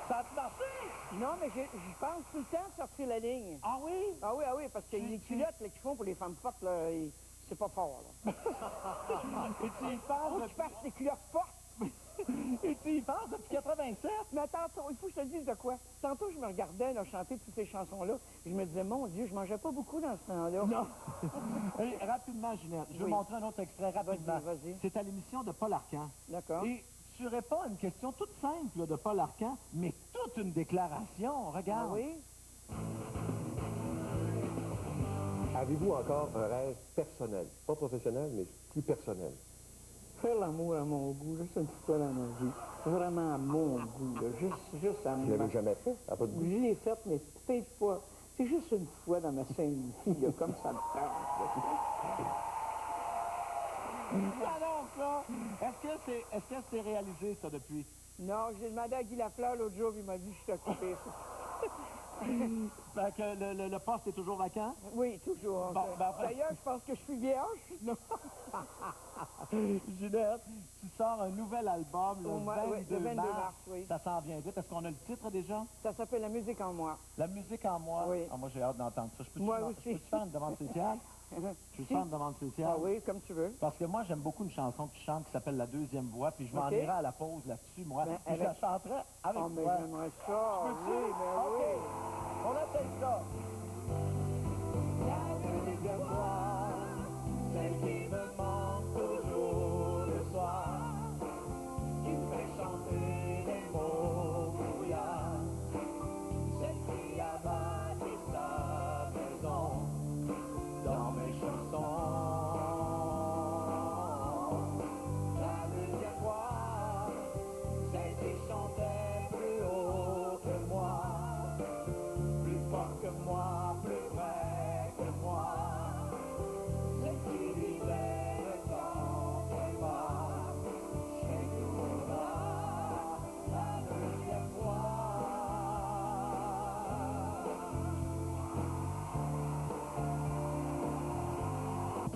Ça a marché? Non, mais je pense tout le temps de sortir la ligne. Ah oui? Ah oui, parce que les culottes qu'ils font pour les femmes fortes, là, c'est pas fort, là. Et tu y penses? Faut que tu fasses des culottes fortes. Et tu y penses depuis 87? Mais attends, il faut que je te dise de quoi. Tantôt, je me regardais là, chanter toutes ces chansons-là. Et je me disais, mon Dieu, je mangeais pas beaucoup dans ce temps-là. Non. Hey, rapidement, Ginette, je vais montrer un autre extrait rapidement. Vas-y. C'est à l'émission de Paul Arcand. D'accord. Et tu réponds à une question toute simple là, de Paul Arcand, mais toute une déclaration. Regarde. Ah oui? Avez-vous encore un rêve personnel? Pas professionnel, mais plus personnel. Faire l'amour à mon goût, juste une fois dans ma vie. Vraiment à mon goût, là. Juste à moi. Vous l'avez jamais fait? À pas de goût? Je l'ai fait, mais peut-être pas. C'est juste une fois dans ma sainte vie, là, comme ça me tente. Alors, ça, est-ce que c'est réalisé, ça, depuis? Non, j'ai demandé à Guy Lafleur l'autre jour, il m'a dit, je suis occupé. Fait que le poste est toujours vacant? Oui, toujours. Bon, d'ailleurs, je pense que je suis vierge. Non. Ginette, tu sors un nouvel album le 22 mars. Oui. Ça s'en vient vite. Est-ce qu'on a le titre déjà? Ça s'appelle La musique en moi. La musique en moi? Oui. Ah, moi, j'ai hâte d'entendre ça. Moi aussi. Je peux te faire une demande spéciale? Je peux te faire une demande spéciale? Ah oui, comme tu veux. Parce que moi, j'aime beaucoup une chanson que tu chantes qui s'appelle La deuxième voix, puis je m'en irai à la pause là-dessus, moi. Puis je la chanterai avec toi. Mais j'aimerais ça. Oui, mais oui. On essaye ça. La musique en moi.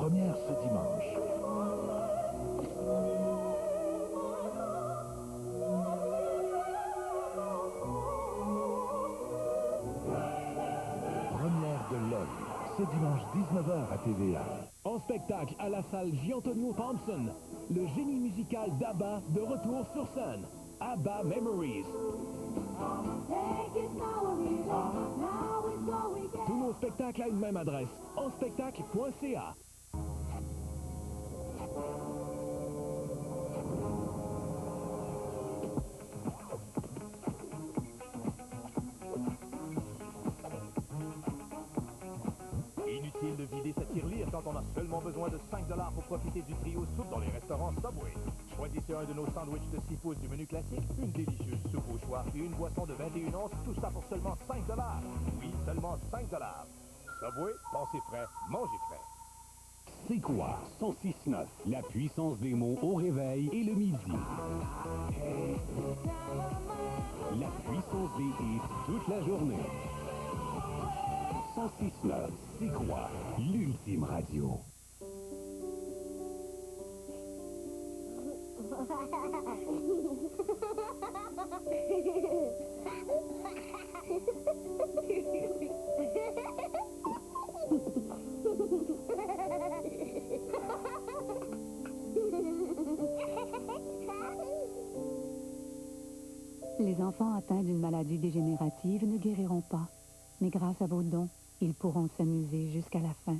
première ce dimanche. Première de LOL, ce dimanche 19h à TVA. En spectacle à la salle Giantonio Thompson, le génie musical d'ABBA de retour sur scène. ABBA Memories. Tous nos spectacles à une même adresse, enspectacle.ca. Inutile de vider sa tirelire quand on a seulement besoin de 5 $ pour profiter du trio soupe dans les restaurants Subway. Choisissez un de nos sandwichs de 6 pouces du menu classique, une délicieuse soupe au choix et une boisson de 21 onces, tout ça pour seulement 5 $. Oui, seulement 5 $. Subway, pensez frais, mangez frais. C'est quoi 106.9, la puissance des mots au réveil et le midi. La puissance des hits toute la journée. 106.9, c'est quoi l'ultime radio? Les enfants atteints d'une maladie dégénérative ne guériront pas. Mais grâce à vos dons, ils pourront s'amuser jusqu'à la fin.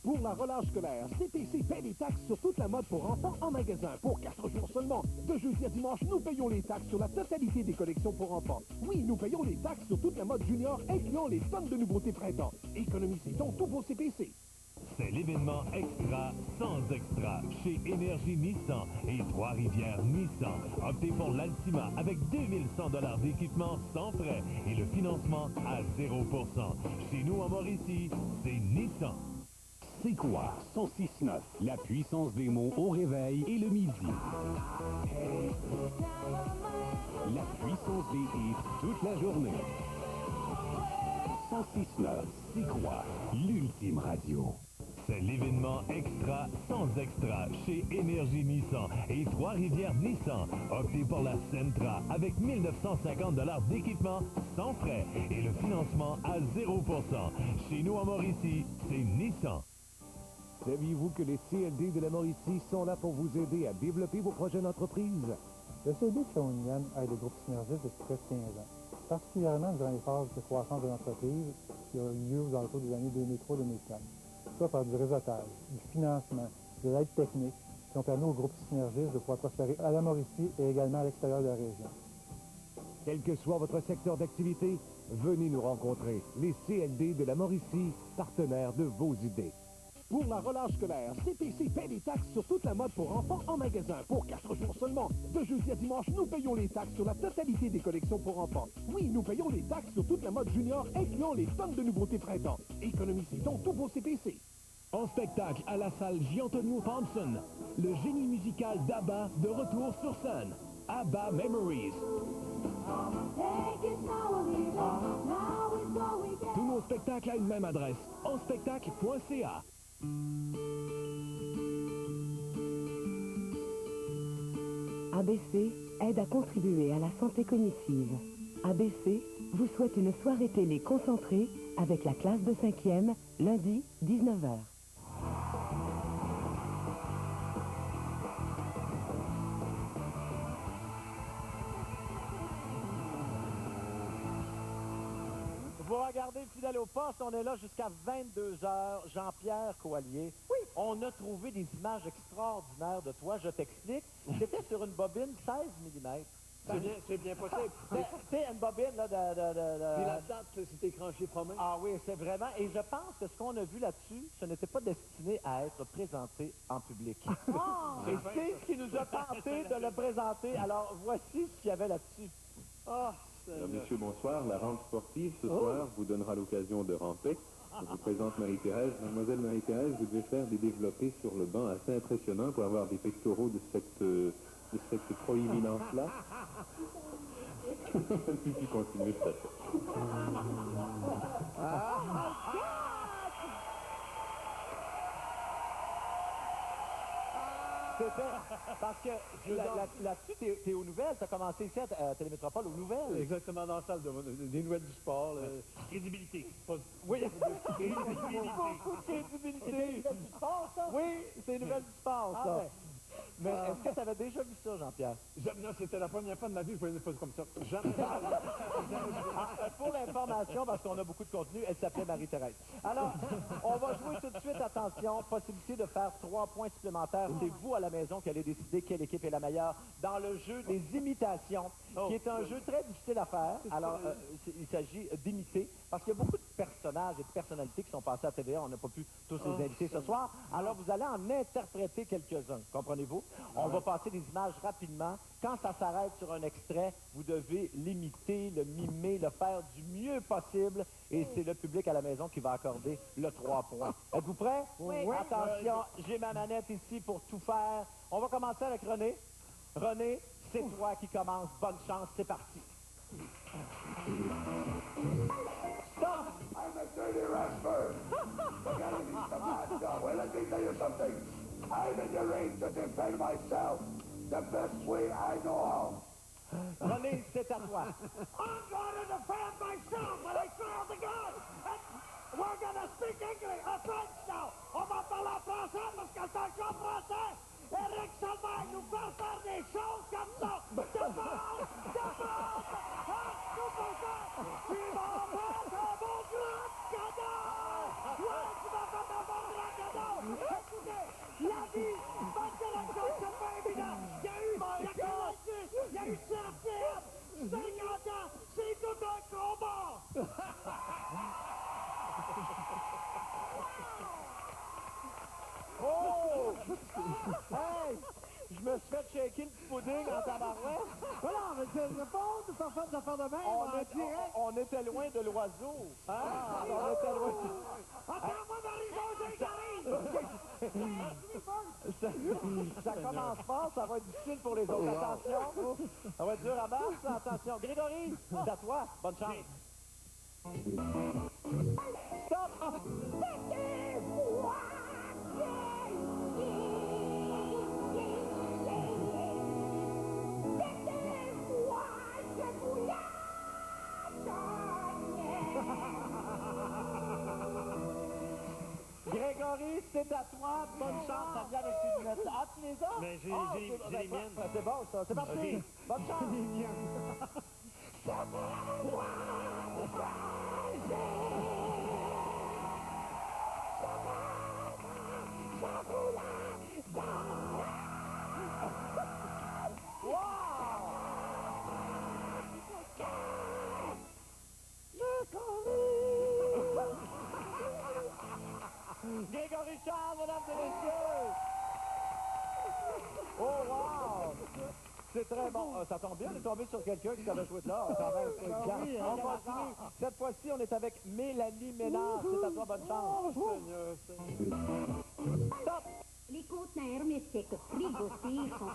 Pour la relâche scolaire, CPC paie les taxes sur toute la mode pour enfants en magasin. Pour 4 jours seulement. De jeudi à dimanche, nous payons les taxes sur la totalité des collections pour enfants. Oui, nous payons les taxes sur toute la mode junior, incluant les tonnes de nouveautés printemps. Économisez donc tous vos CPC. C'est l'événement extra sans extra chez Énergie Nissan et Trois-Rivières Nissan. Optez pour l'Altima avec 2100 $ d'équipement sans frais et le financement à 0%. Chez nous en Mauricie, c'est Nissan. C'est quoi 106.9, la puissance des mots au réveil et le midi. La puissance des hits toute la journée. 106.9, c'est quoi l'ultime radio? C'est l'événement extra sans extra chez Énergie Nissan et Trois-Rivières Nissan. Optez pour la Sentra avec 1950 $ d'équipement sans frais et le financement à 0%. Chez nous en Mauricie, c'est Nissan. Saviez-vous que les CLD de la Mauricie sont là pour vous aider à développer vos projets d'entreprise? Le CLD de Shawinigan aide le groupe synergiste depuis près de 15 ans, particulièrement durant les phases de croissance de l'entreprise qui ont eu lieu aux alentours des années 2003-2004. Soit par du réseautage, du financement, de l'aide technique, qui ont permis au groupe synergiste de pouvoir prospérer à la Mauricie et également à l'extérieur de la région. Quel que soit votre secteur d'activité, venez nous rencontrer. Les CLD de la Mauricie, partenaires de vos idées. Pour la relâche scolaire, CPC paie les taxes sur toute la mode pour enfants en magasin. Pour 4 jours seulement. De jeudi à dimanche, nous payons les taxes sur la totalité des collections pour enfants. Oui, nous payons les taxes sur toute la mode junior, incluant les tonnes de nouveautés printemps. Économisez donc tous vos CPC. En spectacle à la salle Giantonio Thompson, le génie musical d'ABBA de retour sur scène. ABBA Memories. Tous nos spectacles à une même adresse, enspectacle.ca. ABC aide à contribuer à la santé cognitive. ABC vous souhaite une soirée télé concentrée avec la classe de 5e, lundi, 19h. Vous regardez Fidèle au poste, on est là jusqu'à 22h. Jean-Pierre Coallier. Oui. On a trouvé des images extraordinaires de toi, je t'explique. C'était sur une bobine 16 mm. C'est bien possible. C'est une bobine là, Puis la date, c'est écrit en chiffre romain. Ah oui, c'est vraiment. Et je pense que ce qu'on a vu là-dessus, ce n'était pas destiné à être présenté en public. Et c'est ce qui nous a tenté de le présenter. Alors, voici ce qu'il y avait là-dessus. Alors, messieurs, bonsoir. La rampe sportive, ce soir, vous donnera l'occasion de ramper. Je vous présente Marie-Thérèse. Mademoiselle Marie-Thérèse, vous devez faire des développés sur le banc assez impressionnants pour avoir des pectoraux de cette proéminence-là. Puis continuez, ça fait. Parce que là-dessus, t'es aux nouvelles. T'as commencé ici à Télémétropole aux nouvelles. Exactement, dans la salle des nouvelles du sport. Crédibilité. Oui, beaucoup de crédibilité. C'est les nouvelles du sport, ça? Oui, c'est les nouvelles du sport, ça. Mais est-ce que tu avais déjà vu ça, Jean-Pierre? Non, c'était la première fois de ma vie que je voyais une fois comme ça. Jamais. Pour l'information, parce qu'on a beaucoup de contenu, elle s'appelait Marie-Thérèse. Alors, on va jouer tout de suite, attention, possibilité de faire 3 points supplémentaires. C'est vous à la maison qui allez décider quelle équipe est la meilleure dans le jeu des imitations, qui est un jeu très difficile à faire. Alors, il s'agit d'imiter, parce qu'il y a beaucoup de personnages et de personnalités qui sont passés à TVA. On n'a pas pu tous les inviter ce soir. Alors, vous allez en interpréter quelques-uns, comprenez-vous? On va passer des images rapidement. Quand ça s'arrête sur un extrait, vous devez l'imiter, le mimer, le faire du mieux possible. Et c'est le public à la maison qui va accorder le 3 points. Êtes-vous prêts? Oui. Attention, j'ai ma manette ici pour tout faire. On va commencer avec René. René, c'est toi qui commence. Bonne chance, c'est parti. Stop! I'm a dirty rascal. Forget it, it's a bad job. Well, let me tell you something. I'm in the ring to defend myself the best way I know how. René, c'est à toi. I'm going to defend myself, but I swear to God, we're going to speak English, French now. On va parler français parce que c'est un show français. Éric Salvaire nous fait faire des choses comme ça. De base, tout pour ça. Tu m'en fais un bon grand cadeau. Ouais, tu m'as fait un bon grand cadeau. Écoutez, la vie, parce que la chose, c'est pas évident. Il y a eu la collectif, il y a eu CRTF, 50 ans, c'est tout un combat. Oh! Hey! Je me suis fait shaker le petit pudding en tabarouette. Voilà, mais c'est bon de faire faire des affaires de même. On était loin de l'oiseau. Hein? On était loin. Attends-moi, Marie-Josée, Ça commence fort, ça va être difficile pour les autres. Attention. Ça va être dur à battre. Attention. Grégory, c'est à toi. Bonne chance. Stop! Grégory, c'est à toi. Bonne chance. Ça vient avec tes lunettes. Ah, tu les as? Mais j'ai les miennes. C'est bon, ça. C'est parti. Okay. Bonne chance. Grégory Charles, mesdames et messieurs! Oh, wow! C'est très bon. Ça tombe bien, on est tombé sur quelqu'un qui savait jouer de là. On continue. Cette fois-ci, on est avec Mélanie Ménard. C'est à toi, bonne chance. Stop! Les conteneurs hermétiques frigorifiques sont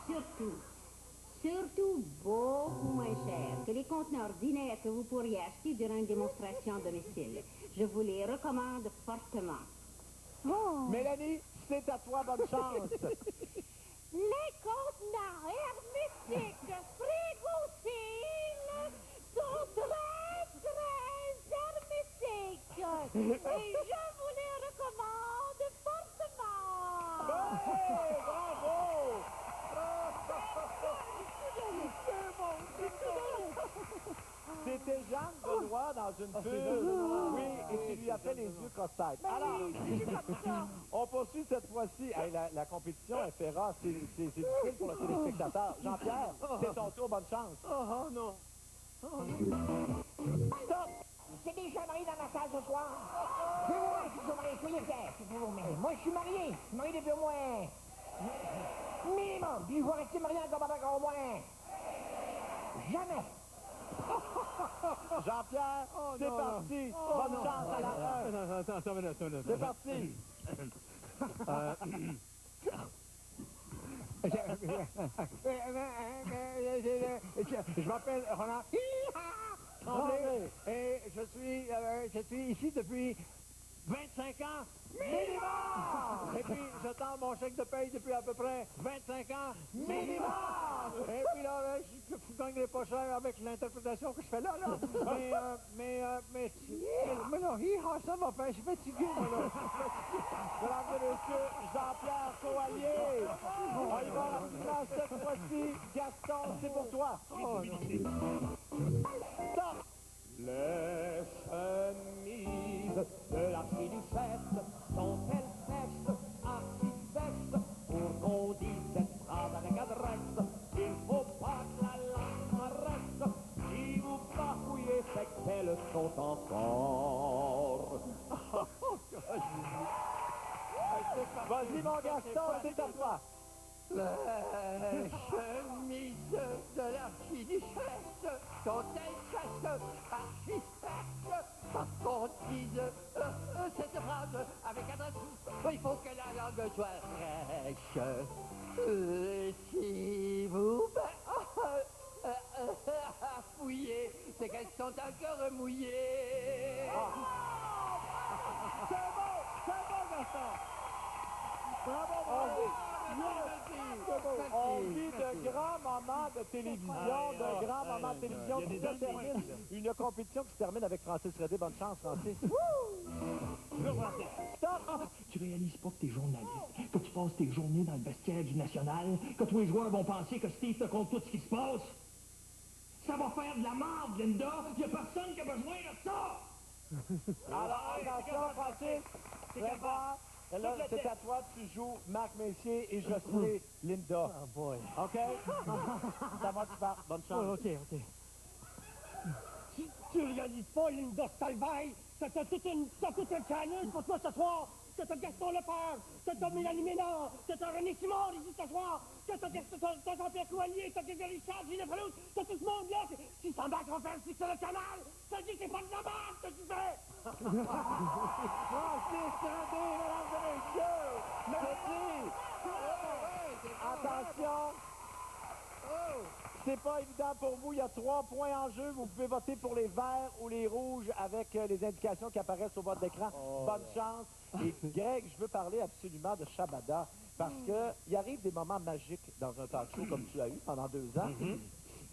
surtout beaucoup moins chers que les conteneurs ordinaires que vous pourriez acheter durant une démonstration à domicile. Je vous les recommande fortement. Oh. Mélanie, c'est à toi, bonne chance. Les contenants hermétiques frigociles sont très hermétiques. Et je vous les recommande fortement. Hey, bravo! C'était Jeanne Benoît dans une pub. Oui, et tu lui as fait les yeux cross-tête. Alors, on poursuit cette fois-ci. Hey, la compétition est féroce. C'est difficile pour le téléspectateur. Jean-Pierre, c'est ton tour. Bonne chance. Oh non. Stop! C'est déjà marié dans ma salle ce soir. Je vais vous voir si vous êtes mariés. Soyez fiers. Moi, je suis marié. Je suis marié depuis au moins minimum. Puis je vais rester marié encore au moins jamais. Jean-Pierre, c'est parti. Bonne chance à la Attends. C'est parti. Je m'appelle Roland Tremblay et je suis ici depuis 25 ans minimum! Et puis, je tends mon chèque de paye depuis à peu près 25 ans minimum! Et puis là, je gagnerai pas cher avec l'interprétation que je fais là. Mais là, ça va faire, je suis fatigué, moi, là. Mesdames et messieurs, Jean-Pierre Coallier! On y va rapidement cette fois-ci. Gaston, c'est pour toi. Stop! Les chemises de l'archiduchesse sont-elles sèches, archivestes, pour qu'on dise cette phrase avec adresse? Il faut pas que la langue reste. Si vous bafouillez, c'est qu'elles sont encore. Vas-y, mon Gaston, c'est à toi. Les chemises de l'archiduchesse sont-elles sèches, archivestes, par qu'on dise cette phrase avec adresse? Il faut que la langue soit fraîche. Si vous fouillez, c'est qu'elles sont encore mouillées. C'est bon, Gaston. Bravo. On vit de grands moments de télévision, qui se termine, une compétition qui se termine avec Francis Redé. Bonne chance, Francis. Stop! Tu réalises pas que t'es journaliste, que tu passes tes journées dans le vestiaire du National, que tous les joueurs vont penser que Steve te compte tout ce qui se passe? Ça va faire de la merde, Linda! Y a personne qui a besoin de ça! Alors, attention, Francis, prépare. Là, c'est à toi, tu joues Marc Messier et je serai Linda. Oh boy. OK? Ça va, tu pars. Bonne chance. OK. Tu réalises pas, Linda Stolberg, que t'as tout un challenge pour toi ce soir, que t'as Gaston Lepeur, que t'as Mélanie Ménard, que t'as René Simard ici ce soir, que t'as Jean-Pierre Coallier, t'as Grégory Richard, Gilles Frelouche, t'as tout ce monde-là qui s'embarque en faire sur le canal. Ça dit que c'est pas de la merde que tu fais! Francis Redé, mesdames et messieurs! Attention! C'est pas évident pour vous, il y a 3 points en jeu. Vous pouvez voter pour les verts ou les rouges avec les indications qui apparaissent au bas de l'écran. Bonne chance. Et Greg, je veux parler absolument de Shabada parce qu'il arrive des moments magiques dans un talk show comme tu as eu pendant 2 ans,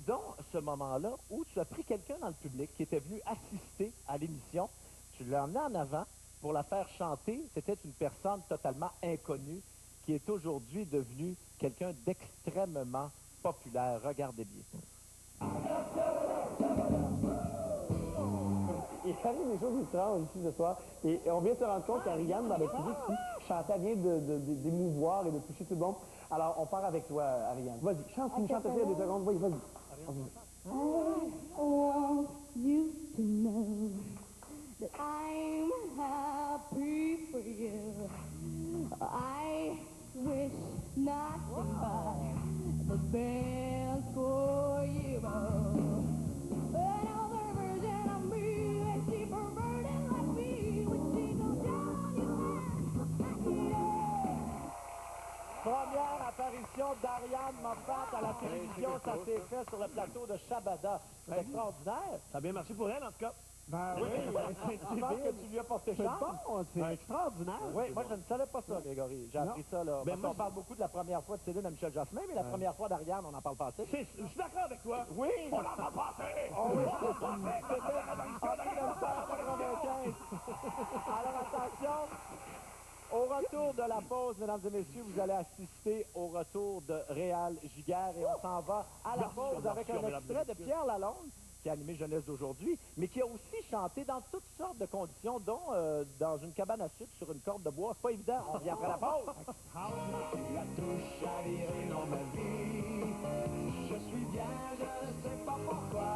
dont ce moment-là où tu as pris quelqu'un dans le public qui était venu assister à l'émission. Tu l'as emmené en avant pour la faire chanter. C'était une personne totalement inconnue qui est aujourd'hui devenue quelqu'un d'extrêmement populaire. Regardez bien. Il arrive des choses étranges ici ce soir. Et on vient de se rendre compte qu'Ariane, dans le public ici, chantait vient d'émouvoir et de toucher tout le monde. Alors, on part avec toi, Ariane. Vas-y, chante-nous, chante-nous 2 secondes. Vas-y. I want you to know that I'm happy for you. I wish nothing but the best for you both. Another version of me that she perverted like me when she goes down your Première apparition d'Ariane Moffat à la télévision, ça s'est fait sur le plateau de Shabada. C'est extraordinaire. Ça a bien marché pour elle, en tout cas. Ben oui, je pense que tu lui as porté chance. C'est extraordinaire. Oui, moi je ne savais pas ça, Grégory. J'ai appris ça, là. Ben, on parle beaucoup de la première fois de Céline à Michel Jasmin, mais la première fois d'Ariane, on n'en parle pas assez. Je suis d'accord avec toi. Oui! On n'en parle pas assez! Oh oui! C'était en 1995. Alors attention, au retour de la pause, mesdames et messieurs, vous allez assister au retour de Réal Giguère et on s'en va à la pause avec un extrait de Pierre Lalonde, qui a animé Jeunesse d'aujourd'hui, mais qui a aussi chanté dans toutes sortes de conditions, dont dans une cabane à sucre sur une corde de bois. C'est pas évident, on revient après la pause. La touche à virer dans ma vie. Je suis bien, je ne sais pas pourquoi,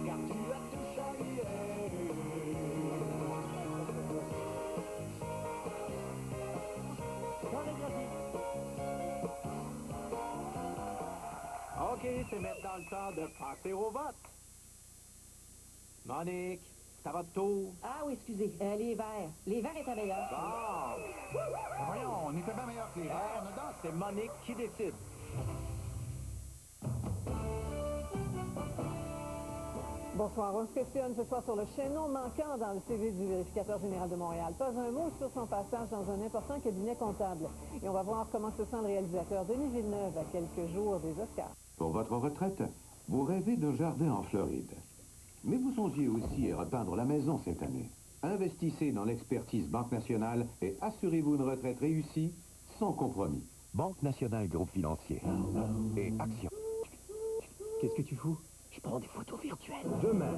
car tu as tout chaviré. OK, c'est maintenant le temps de passer au vote. Monique, c'est à votre tour. Ah oui, excusez, les verts. Les verts étaient meilleurs. Bon. Voyons, on était bien meilleurs que les verts. C'est Monique qui décide. Bonsoir. On se questionne ce soir sur le chaînon manquant dans le CV du vérificateur général de Montréal. Pas un mot sur son passage dans un important cabinet comptable. Et on va voir comment se sent le réalisateur Denis Villeneuve à quelques jours des Oscars. Pour votre retraite, vous rêvez d'un jardin en Floride. Mais vous songiez aussi à repeindre la maison cette année. Investissez dans l'expertise Banque Nationale et assurez-vous une retraite réussie sans compromis. Banque Nationale Groupe Financier. Et Action. Qu'est-ce que tu fous? Je prends des photos virtuelles. Demain,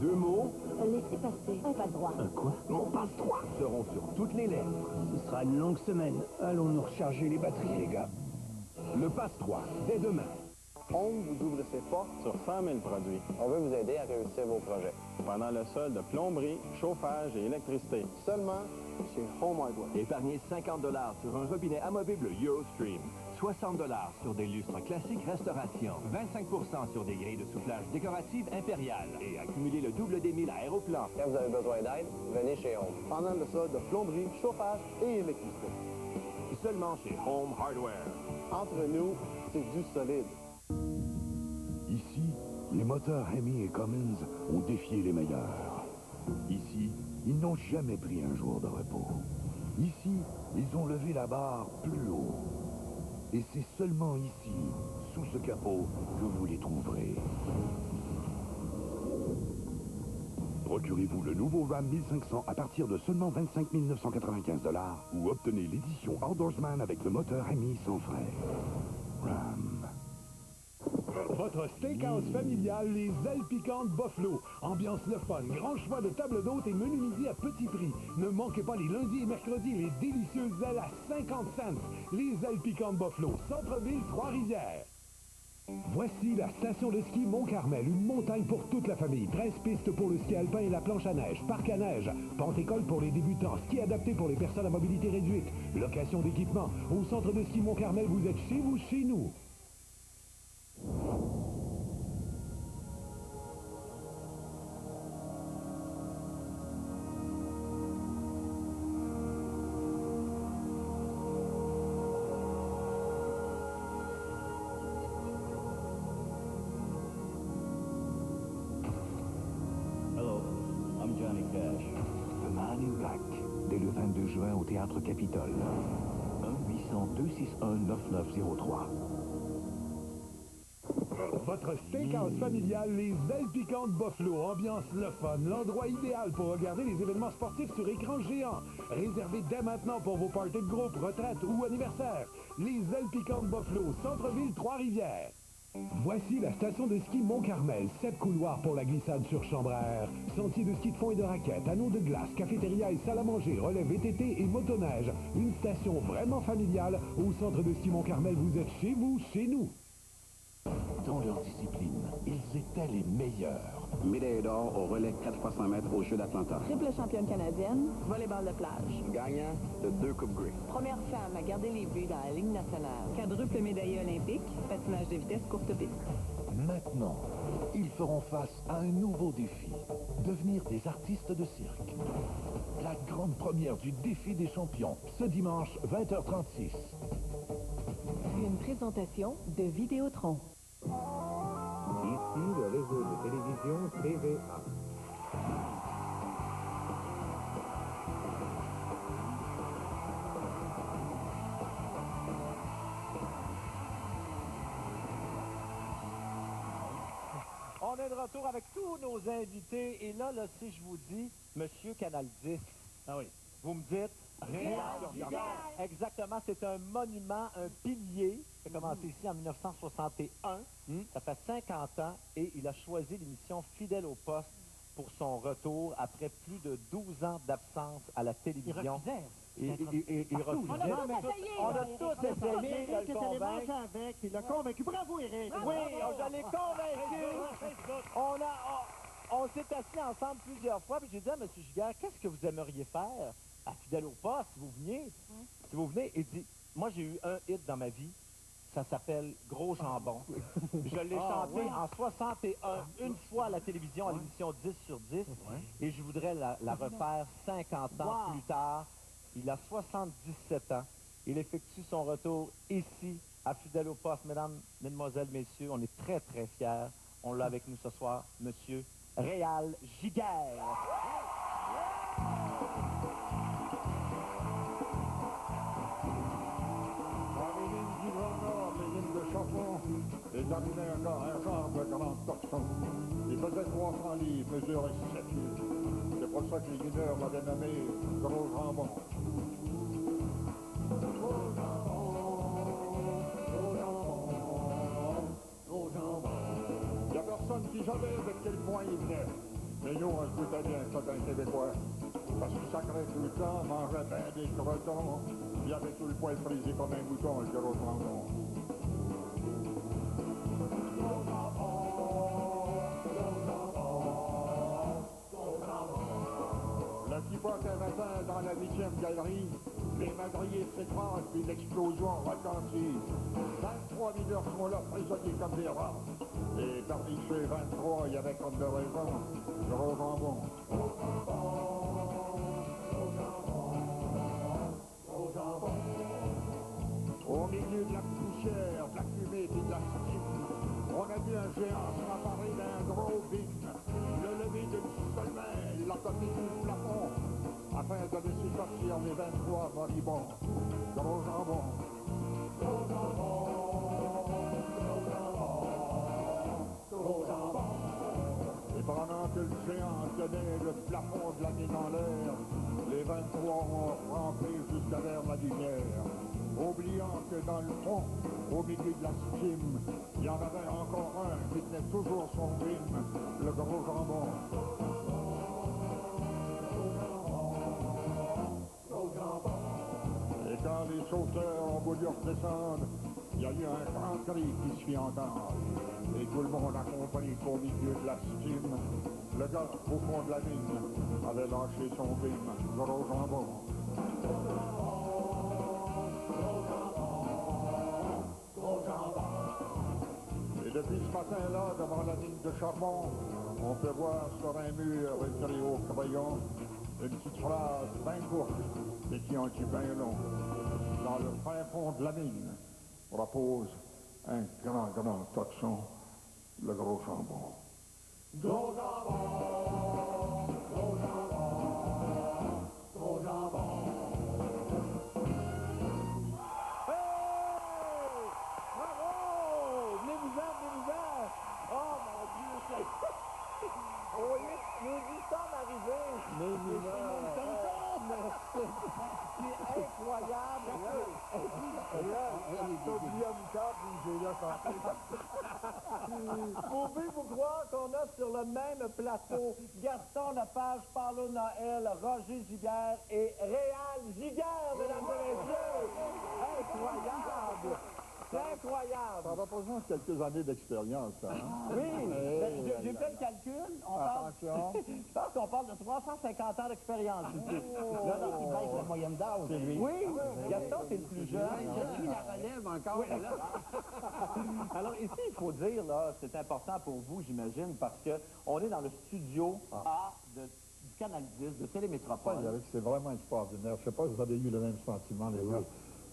2 mots. Laissez passer. Un passe-droit. Un quoi? Mon passe-droit. Seront sur toutes les lèvres. Ce sera une longue semaine. Allons nous recharger les batteries, les gars. Le passe-droit, dès demain. Home vous ouvre ses portes sur 100 000 produits. On veut vous aider à réussir vos projets. Pendant le solde de plomberie, chauffage et électricité. Seulement chez Home Hardware. Épargnez 50 $ sur un robinet amovible Eurostream. 60 $ sur des lustres classiques restauration. 25 % sur des grilles de soufflage décoratives impériales. Et accumulez le double des 1000 à Aéroplan. Quand vous avez besoin d'aide, venez chez Home. Pendant le solde de plomberie, chauffage et électricité. Seulement chez Home Hardware. Entre nous, c'est du solide. Ici, les moteurs Hemi et Cummins ont défié les meilleurs. Ici, ils n'ont jamais pris un jour de repos. Ici, ils ont levé la barre plus haut. Et c'est seulement ici, sous ce capot, que vous les trouverez. Procurez-vous le nouveau Ram 1500 à partir de seulement 25 995 $ ou obtenez l'édition Outdoorsman avec le moteur Hemi sans frais. Ram. Votre steakhouse familial, les ailes piquantes Buffalo. Ambiance le fun, grand choix de table d'hôte et menu midi à petit prix. Ne manquez pas les lundis et mercredis, les délicieuses ailes à 50 cents. Les ailes piquantes Buffalo, Centre-Ville, Trois-Rivières. Voici la station de ski Mont-Carmel, une montagne pour toute la famille. 13 pistes pour le ski alpin et la planche à neige, parc à neige, pente-école pour les débutants, ski adapté pour les personnes à mobilité réduite, location d'équipement. Au centre de ski Mont-Carmel, vous êtes chez vous, chez nous. Hello, I'm Johnny Cash. The Man in Black, dès le 22 juin au Théâtre Capitole. 1-800-261-9903. Votre steakhouse familial, les ailes piquantes Buffalo. Ambiance le fun, l'endroit idéal pour regarder les événements sportifs sur écran géant. Réservez dès maintenant pour vos parties de groupe, retraite ou anniversaire. Les ailes piquantes Buffalo, Centre-Ville, Trois-Rivières. Voici la station de ski Mont-Carmel. 7 couloirs pour la glissade sur chambre à air. Sentier de ski de fond et de raquettes, anneaux de glace, cafétéria et salle à manger, relais VTT et motoneige. Une station vraiment familiale. Au centre de ski Mont-Carmel, vous êtes chez vous, chez nous. Dans leur discipline, ils étaient les meilleurs. Médaille d'or au relais 4 x 100 mètres aux Jeux d'Atlanta. Triple championne canadienne, volleyball de plage. Gagnant de 2 Coupes Grey. Première femme à garder les buts dans la Ligue nationale. Quadruple médaillée olympique, patinage de vitesse courte piste. Maintenant, ils feront face à un nouveau défi. Devenir des artistes de cirque. La grande première du défi des champions, ce dimanche, 20h36. Une présentation de Vidéotron. Ici le réseau de télévision TVA. On est de retour avec tous nos invités. Et là, si je vous dis, Monsieur Canal 10, ah oui, vous me dites... Exactement, c'est un monument, un pilier qui a commencé ici en 1961. Ça fait 50 ans et il a choisi l'émission Fidèle au poste pour son retour après plus de 12 ans d'absence à la télévision. Il refusait. On a tous essayé de le convaincre. Avec, il l'a convaincu. Bravo, Eric! Oui, je l'ai convaincu. On s'est assis ensemble plusieurs fois, puis j'ai dit à M. Giguère, qu'est-ce que vous aimeriez faire à Fidèle au poste, si vous veniez? Si vous venez, il dit, moi j'ai eu un hit dans ma vie, ça s'appelle Gros Jambon. Je l'ai chanté en 61, une fois à la télévision, à l'émission 10 sur 10, et je voudrais la refaire 50 ans plus tard. Il a 77 ans. Il effectue son retour ici, à Fidèle au poste. Mesdames, mesdemoiselles, messieurs, on est très, très fiers. On l'a avec nous ce soir, Monsieur Réal Giguère. Dans les lignes du Grand Nord, les lignes de Chapon, les dominait un genre de grand torchon. Il faisait 300 livres, mesurait 7 livres. C'est pour ça que les mineurs l'avaient nommé Gros Jambon. Il n'y a personne qui savait de quel point il venait. Mais nous, on se doutait bien ça d'un Québécois. Parce qu'il sacrait tout le temps, mangeait bien des crotons, il avait tout le poil frisé comme un mouton, le gros jambon. Le petit pote un matin, dans la 8e galerie, les madriers s'écrasent, puis l'explosion retentit. 23 mineurs sont là, prisonniers comme des rats. Et parmi ces 23, il y avait comme de raison, gros jambon. Au milieu de la poussière, de la fumée et de la steam, on a vu un géant s'emparer d'un gros bim, le lever d'une seule main, l'a tombé sous le plafond, afin de laisser sortir les 23 moribonds. Gros jambon. Gros jambon. Gros jambon. Et pendant que le géant tenait le plafond de la mine en l'air, les 23 ont rampé jusqu'à vers la lumière, oubliant que dans le fond, au milieu de la steam, il y en avait encore un qui tenait toujours son rime, le gros jambon. Et quand les sauveteurs ont voulu redescendre, il y a eu un grand cri qui se fit entendre. Et tout le monde a compris qu'au milieu de la steam, le gars au fond de la mine avait lâché son rime, gros jambon. Et depuis ce matin-là, devant la mine de charbon, on peut voir sur un mur écrit au crayon une petite phrase bien courte, mais qui en dit bien long. Dans le fin fond de la mine repose un grand toxon, le gros jambon. Gros jambon, gros jambon, gros jambon. Nous y sommes arrivés. C'est incroyable. Pouvez-vous croire qu'on a sur le même plateau Gaston Lepage, Paulo Noël, Roger Giguère et Réal Giguère, mesdames et messieurs. Incroyable. C'est incroyable. Ça représente quelques années d'expérience, hein? Oui, j'ai fait le calcul. Attention. Je pense qu'on parle de 350 ans d'expérience ici. Là, il baisse la moyenne d'âge. Oui, Gaston, c'est le plus jeune. Je suis la relève encore. Oui. Alors ici, il faut dire, là, c'est important pour vous, j'imagine, parce qu'on est dans le studio A du Canal 10, de Télémétropole. C'est vraiment extraordinaire. Je ne sais pas si vous avez eu le même sentiment, les gars.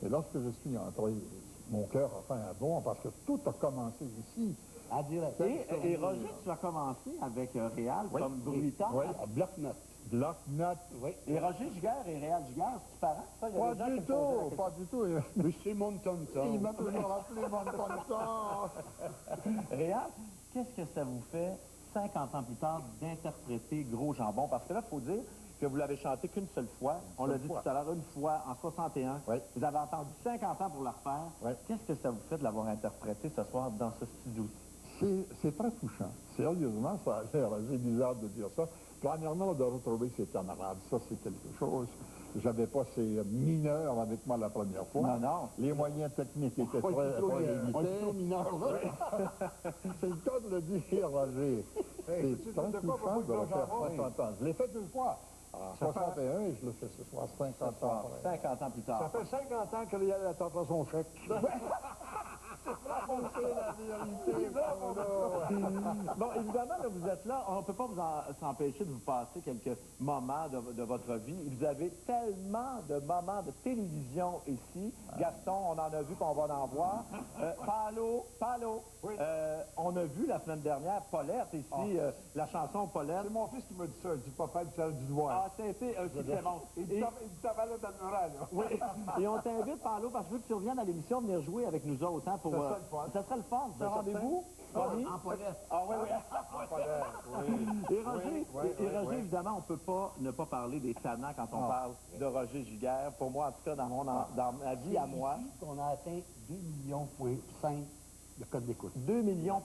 Et lorsque je suis entré, mon cœur a fait un bond parce que tout a commencé ici. À dire et Roger, tu as commencé avec Réal comme bruitant. Oui, à Bloc-Notes. Bloc-Notes, oui. Et Roger Giguère et Réal Giguère, c'est parent? Pas du tout, pas du tout. Mais c'est mon tonton. Il m'a toujours appelé mon tonton. Réal, qu'est-ce que ça vous fait, 50 ans plus tard, d'interpréter Gros Jambon? Parce que là, il faut dire que vous l'avez chanté qu'une seule fois. On l'a dit tout à l'heure, une fois, en 61. Oui. Vous avez attendu 50 ans pour la refaire. Oui. Qu'est-ce que ça vous fait de l'avoir interprété ce soir dans ce studio-ci? C'est très touchant. Sérieusement, ça a l'air assez bizarre de dire ça. Premièrement, de retrouver ses camarades, ça c'est quelque chose. J'avais pas ces mineurs avec moi la première fois. Non, non. Les moyens techniques étaient très limités. C'est le cas de le dire, Roger. C'est très touchant de refaire 50 ans. Je l'ai fait deux fois. En 61 et je le fais ce soir 50 ans après. 50 ans plus tard. Ça fait 50 ans que Réal attend pas son chèque. C'est la vérité, Bon, évidemment, là, vous êtes là, on ne peut pas vous s'empêcher de vous passer quelques moments de votre vie. Vous avez tellement de moments de télévision ici. Gaston, on en a vu, puis on va en voir. Palo, on a vu la semaine dernière Paulette ici, la chanson Paulette. C'est mon fils qui m'a dit ça, il dit papa, il tire du doigt. Ah, c'était c'est bon. Il dit ça va là dans le mural, là. Oui, et on t'invite, Palo, parce que je veux que tu reviennes à l'émission, venir jouer avec nous autres, hein, pour... Ça serait le fun. Ça serait le fun, c'est un rendez-vous? En Paulette. Ah oui, Et Roger, évidemment, on ne peut pas ne pas parler des tannants quand on parle de Roger Giguère. Pour moi, en tout cas, dans ma vie à moi. On a atteint 2,5 millions de codes d'écoute. 2,5 millions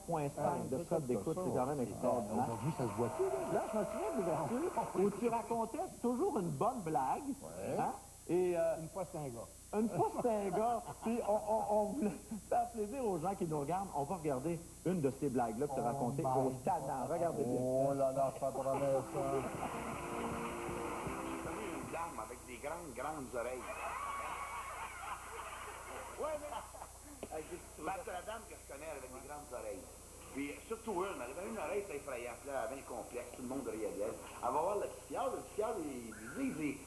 de codes d'écoute, c'est quand même extraordinaire. Aujourd'hui, ça se voit-tu, là? Là, je me souviens de l'ouverture où tu racontais toujours une bonne blague. Hein? Et, une fois, c'était un gars. Une fois, c'était un gars. Puis on voulait faire plaisir aux gens qui nous regardent. On va regarder une de ces blagues-là que tu as racontées aux tannants. Regardez bien. Oh là là, ça promet ça. J'ai connu une dame avec des grandes oreilles. Oui, mais... c'est la dame que je connais avec des grandes oreilles. Puis surtout une, elle avait une oreille très effrayante, là, elle avait un complexe, tout le monde riait d'elle. Elle va voir le psychiatre, il dit,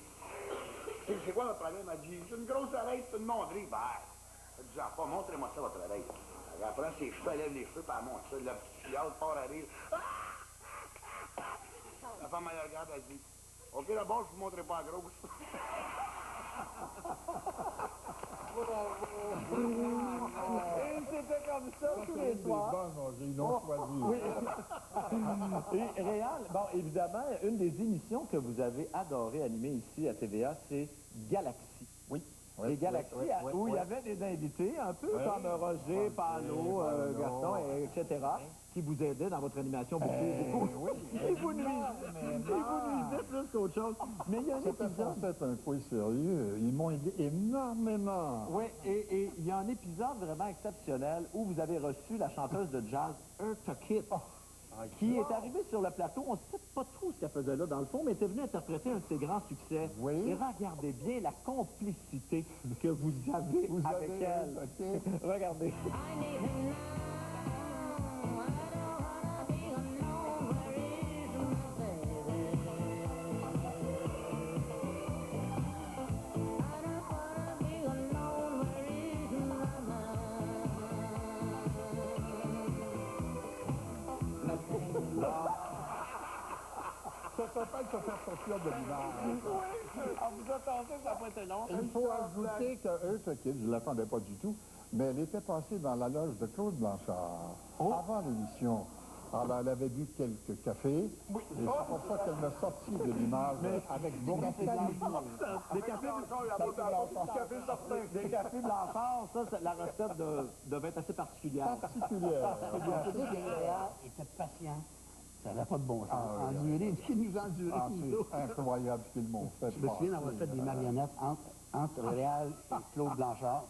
c'est quoi le problème? Elle dit, j'ai une grosse oreille, c'est une monderie. Ben, elle dit, pas, montrez-moi ça, votre oreille. Elle prend ses cheveux, elle lève les cheveux, puis elle montre ça. Le psychiatre part à rire. La femme, elle regarde, elle dit, OK, d'abord, je vous montrerai pas la grosse. Et c'était comme ça tous les soirs. Ils l'ont choisi. Oui. Et Réal, bon, évidemment, une des émissions que vous avez adoré animer ici à TVA, c'est Galaxy. Oui. Et Galaxy, où il y avait des invités, un peu comme Roger, Palo, Gaston, etc., qui vous aidaient dans votre animation beaucoup. Et vous nuisiez plus qu'autre chose. Mais il y a un épisode... C'est un quiz sérieux. Ils m'ont aidé énormément. Oui, et il y a un épisode vraiment exceptionnel où vous avez reçu la chanteuse de jazz Eartha Kitt, qui est arrivée sur le plateau. On ne sait pas trop ce qu'elle faisait là, dans le fond, mais elle était venue interpréter un de ses grands succès. Et regardez bien la complicité que vous avez avec elle. Regardez. Ça s'appelle se faire sortir de l'image. Vous attendez, ça n'a pas été long. Il faut ajouter que Eartha Kitt, je ne l'attendais pas du tout, mais elle était passée dans la loge de Claude Blanchard avant l'émission. Alors, elle avait bu quelques cafés, et c'est pour ça qu'elle m'a sorti de l'image avec beaucoup de Des cafés Blanchard, ça, la recette devait être assez particulière. Il était patient. Ça n'avait pas de bon sens. Enduré, ce qu'il nous a enduré. C'est incroyable ce qu'ils m'ont fait. Je me souviens d'avoir fait des marionnettes entre Réal et Claude Blanchard.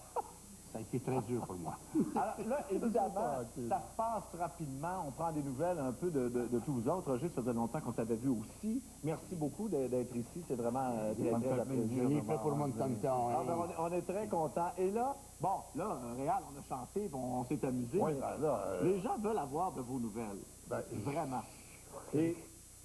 Ça a été très dur pour moi. Alors là, évidemment, ça passe rapidement. On prend des nouvelles un peu de tous vous autres. Roger, ça faisait longtemps qu'on t'avait vu aussi. Merci beaucoup d'être ici. C'est vraiment très apprécié. Je l'ai fait pour mon tonton. On est très contents. Et là, Réal, on a chanté, on s'est amusé. Oui, les gens veulent avoir de vos nouvelles. Vraiment. Et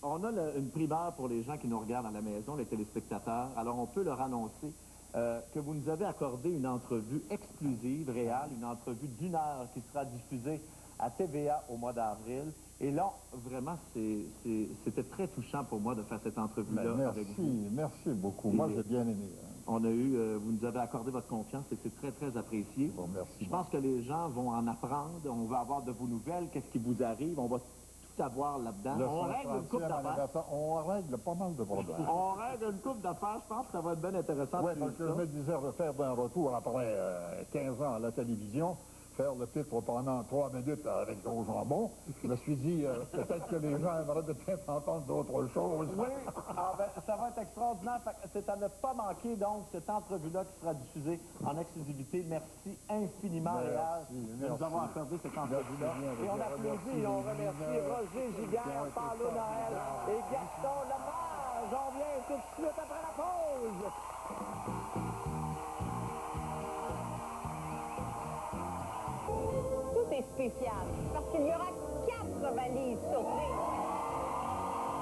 on a une primeur pour les gens qui nous regardent à la maison, les téléspectateurs. Alors, on peut leur annoncer que vous nous avez accordé une entrevue exclusive, Réal, une entrevue d'1 heure qui sera diffusée à TVA au mois d'avril. Et là, vraiment, c'était très touchant pour moi de faire cette entrevue-là avec vous. Merci beaucoup. Moi, j'ai bien aimé. On a vous nous avez accordé votre confiance et c'est très, très apprécié. Bon, merci. Je pense que les gens vont en apprendre. On va avoir de vos nouvelles, qu'est-ce qui vous arrive. On va tout avoir là-dedans. On règle une couple d'affaires. On règle pas mal de problèmes. On règle une couple d'affaires. Je pense que ça va être bien intéressant. Oui, parce que je me disais de faire un retour après 15 ans à la télévision, faire le titre pendant 3 minutes avec gros jambon. Je me suis dit, peut-être que les gens aimeraient peut-être entendre d'autres choses. Oui, ça va être extraordinaire. C'est à ne pas manquer, donc, cette entrevue-là qui sera diffusée en exclusivité. Merci infiniment, Réal, de nous avoir accordé cette entrevue-là. Et on applaudit et on remercie Roger Giguère, Palo Noël et Gaston Lepage. On vient tout de suite après la pause. spécial, parce qu'il y aura 4 valises surprises.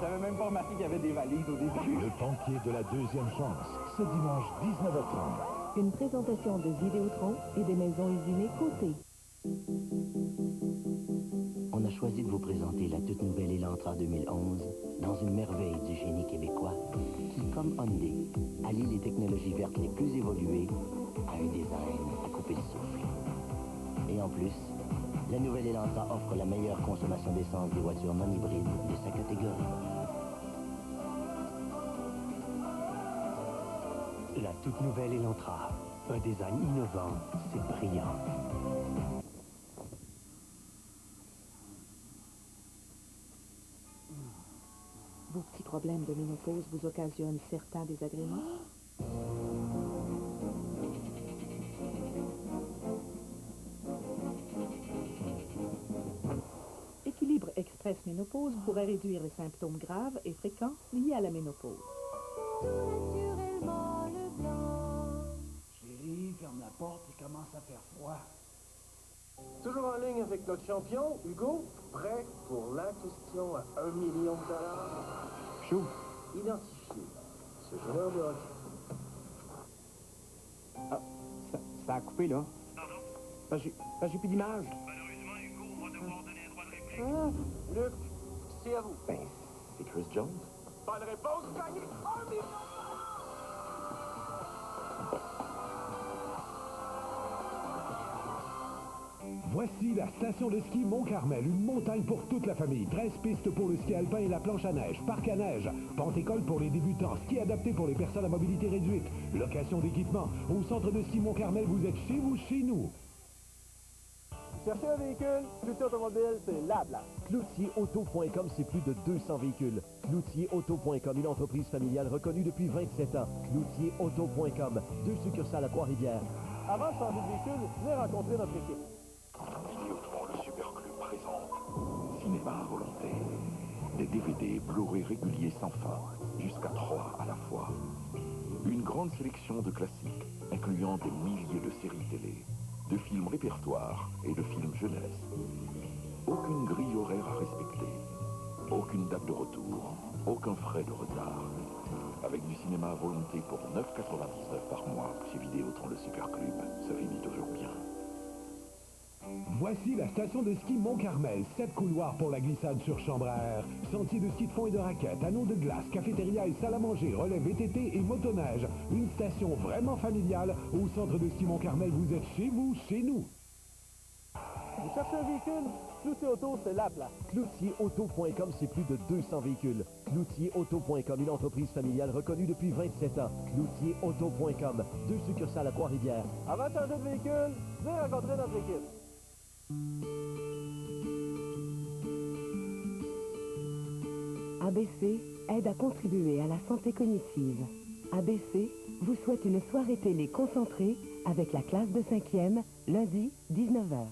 J'avais même pas remarqué qu'il y avait des valises au début. Le banquier de la deuxième chance, ce dimanche 19h30. Une présentation de Vidéotron et des maisons usinées Côté. On a choisi de vous présenter la toute nouvelle Elantra 2011 dans une merveille du génie québécois qui, comme Hyundai, allie les technologies vertes les plus évoluées à un design à couper le souffle. Et en plus, la nouvelle Elantra offre la meilleure consommation d'essence des voitures non hybrides de sa catégorie. La toute nouvelle Elantra, un design innovant, c'est brillant. Vos petits problèmes de ménopause vous occasionnent certains désagréments? Équilibre Express Ménopause pourrait réduire les symptômes graves et fréquents liés à la ménopause. Chérie, ferme la porte, il commence à faire froid. Toujours en ligne avec notre champion, Hugo. Prêt pour la question à $1 million. Chou. Identifiez ce joueur de hockey. Ah, ça a coupé, là. J'ai plus d'image. Luc, c'est à vous. Ben, c'est Chris Jones. Bonne réponse, gagnez $1 million. Voici la station de ski Mont-Carmel, une montagne pour toute la famille. 13 pistes pour le ski alpin et la planche à neige, parc à neige, pente-école pour les débutants, ski adapté pour les personnes à mobilité réduite, location d'équipement. Au centre de ski Mont-Carmel, vous êtes chez vous, chez nous. Cherchez un véhicule, Cloutier Automobile, c'est la place. CloutierAuto.com, c'est plus de 200 véhicules. CloutierAuto.com, une entreprise familiale reconnue depuis 27 ans. CloutierAuto.com, 2 succursales à Trois-Rivières. Avant de changer de véhicule, venez rencontrer notre équipe. Vidéotron, le Super Club présente cinéma à volonté. Des DVD Blu-ray réguliers sans fin, jusqu'à 3 à la fois. Une grande sélection de classiques, incluant des milliers de séries télé, de films répertoires et de films jeunesse. Aucune grille horaire à respecter, aucune date de retour, aucun frais de retard. Avec du cinéma à volonté pour $9,99 par mois chez Vidéotron le Super Club, ça finit toujours bien. Voici la station de ski Mont-Carmel. 7 couloirs pour la glissade sur chambre à air. Sentier de ski de fond et de raquettes, anneaux de glace, cafétéria et salle à manger, relais VTT et motoneige. Une station vraiment familiale. Au centre de ski Mont-Carmel, vous êtes chez vous, chez nous. Vous cherchez un véhicule? Cloutier Auto, c'est la place. CloutierAuto.com, c'est plus de 200 véhicules. CloutierAuto.com, une entreprise familiale reconnue depuis 27 ans. CloutierAuto.com, 2 succursales à Trois-Rivières. Avant de changer de véhicule, venez rencontrer notre équipe. ABC aide à contribuer à la santé cognitive. ABC vous souhaite une soirée télé concentrée avec la classe de 5e, lundi, 19h.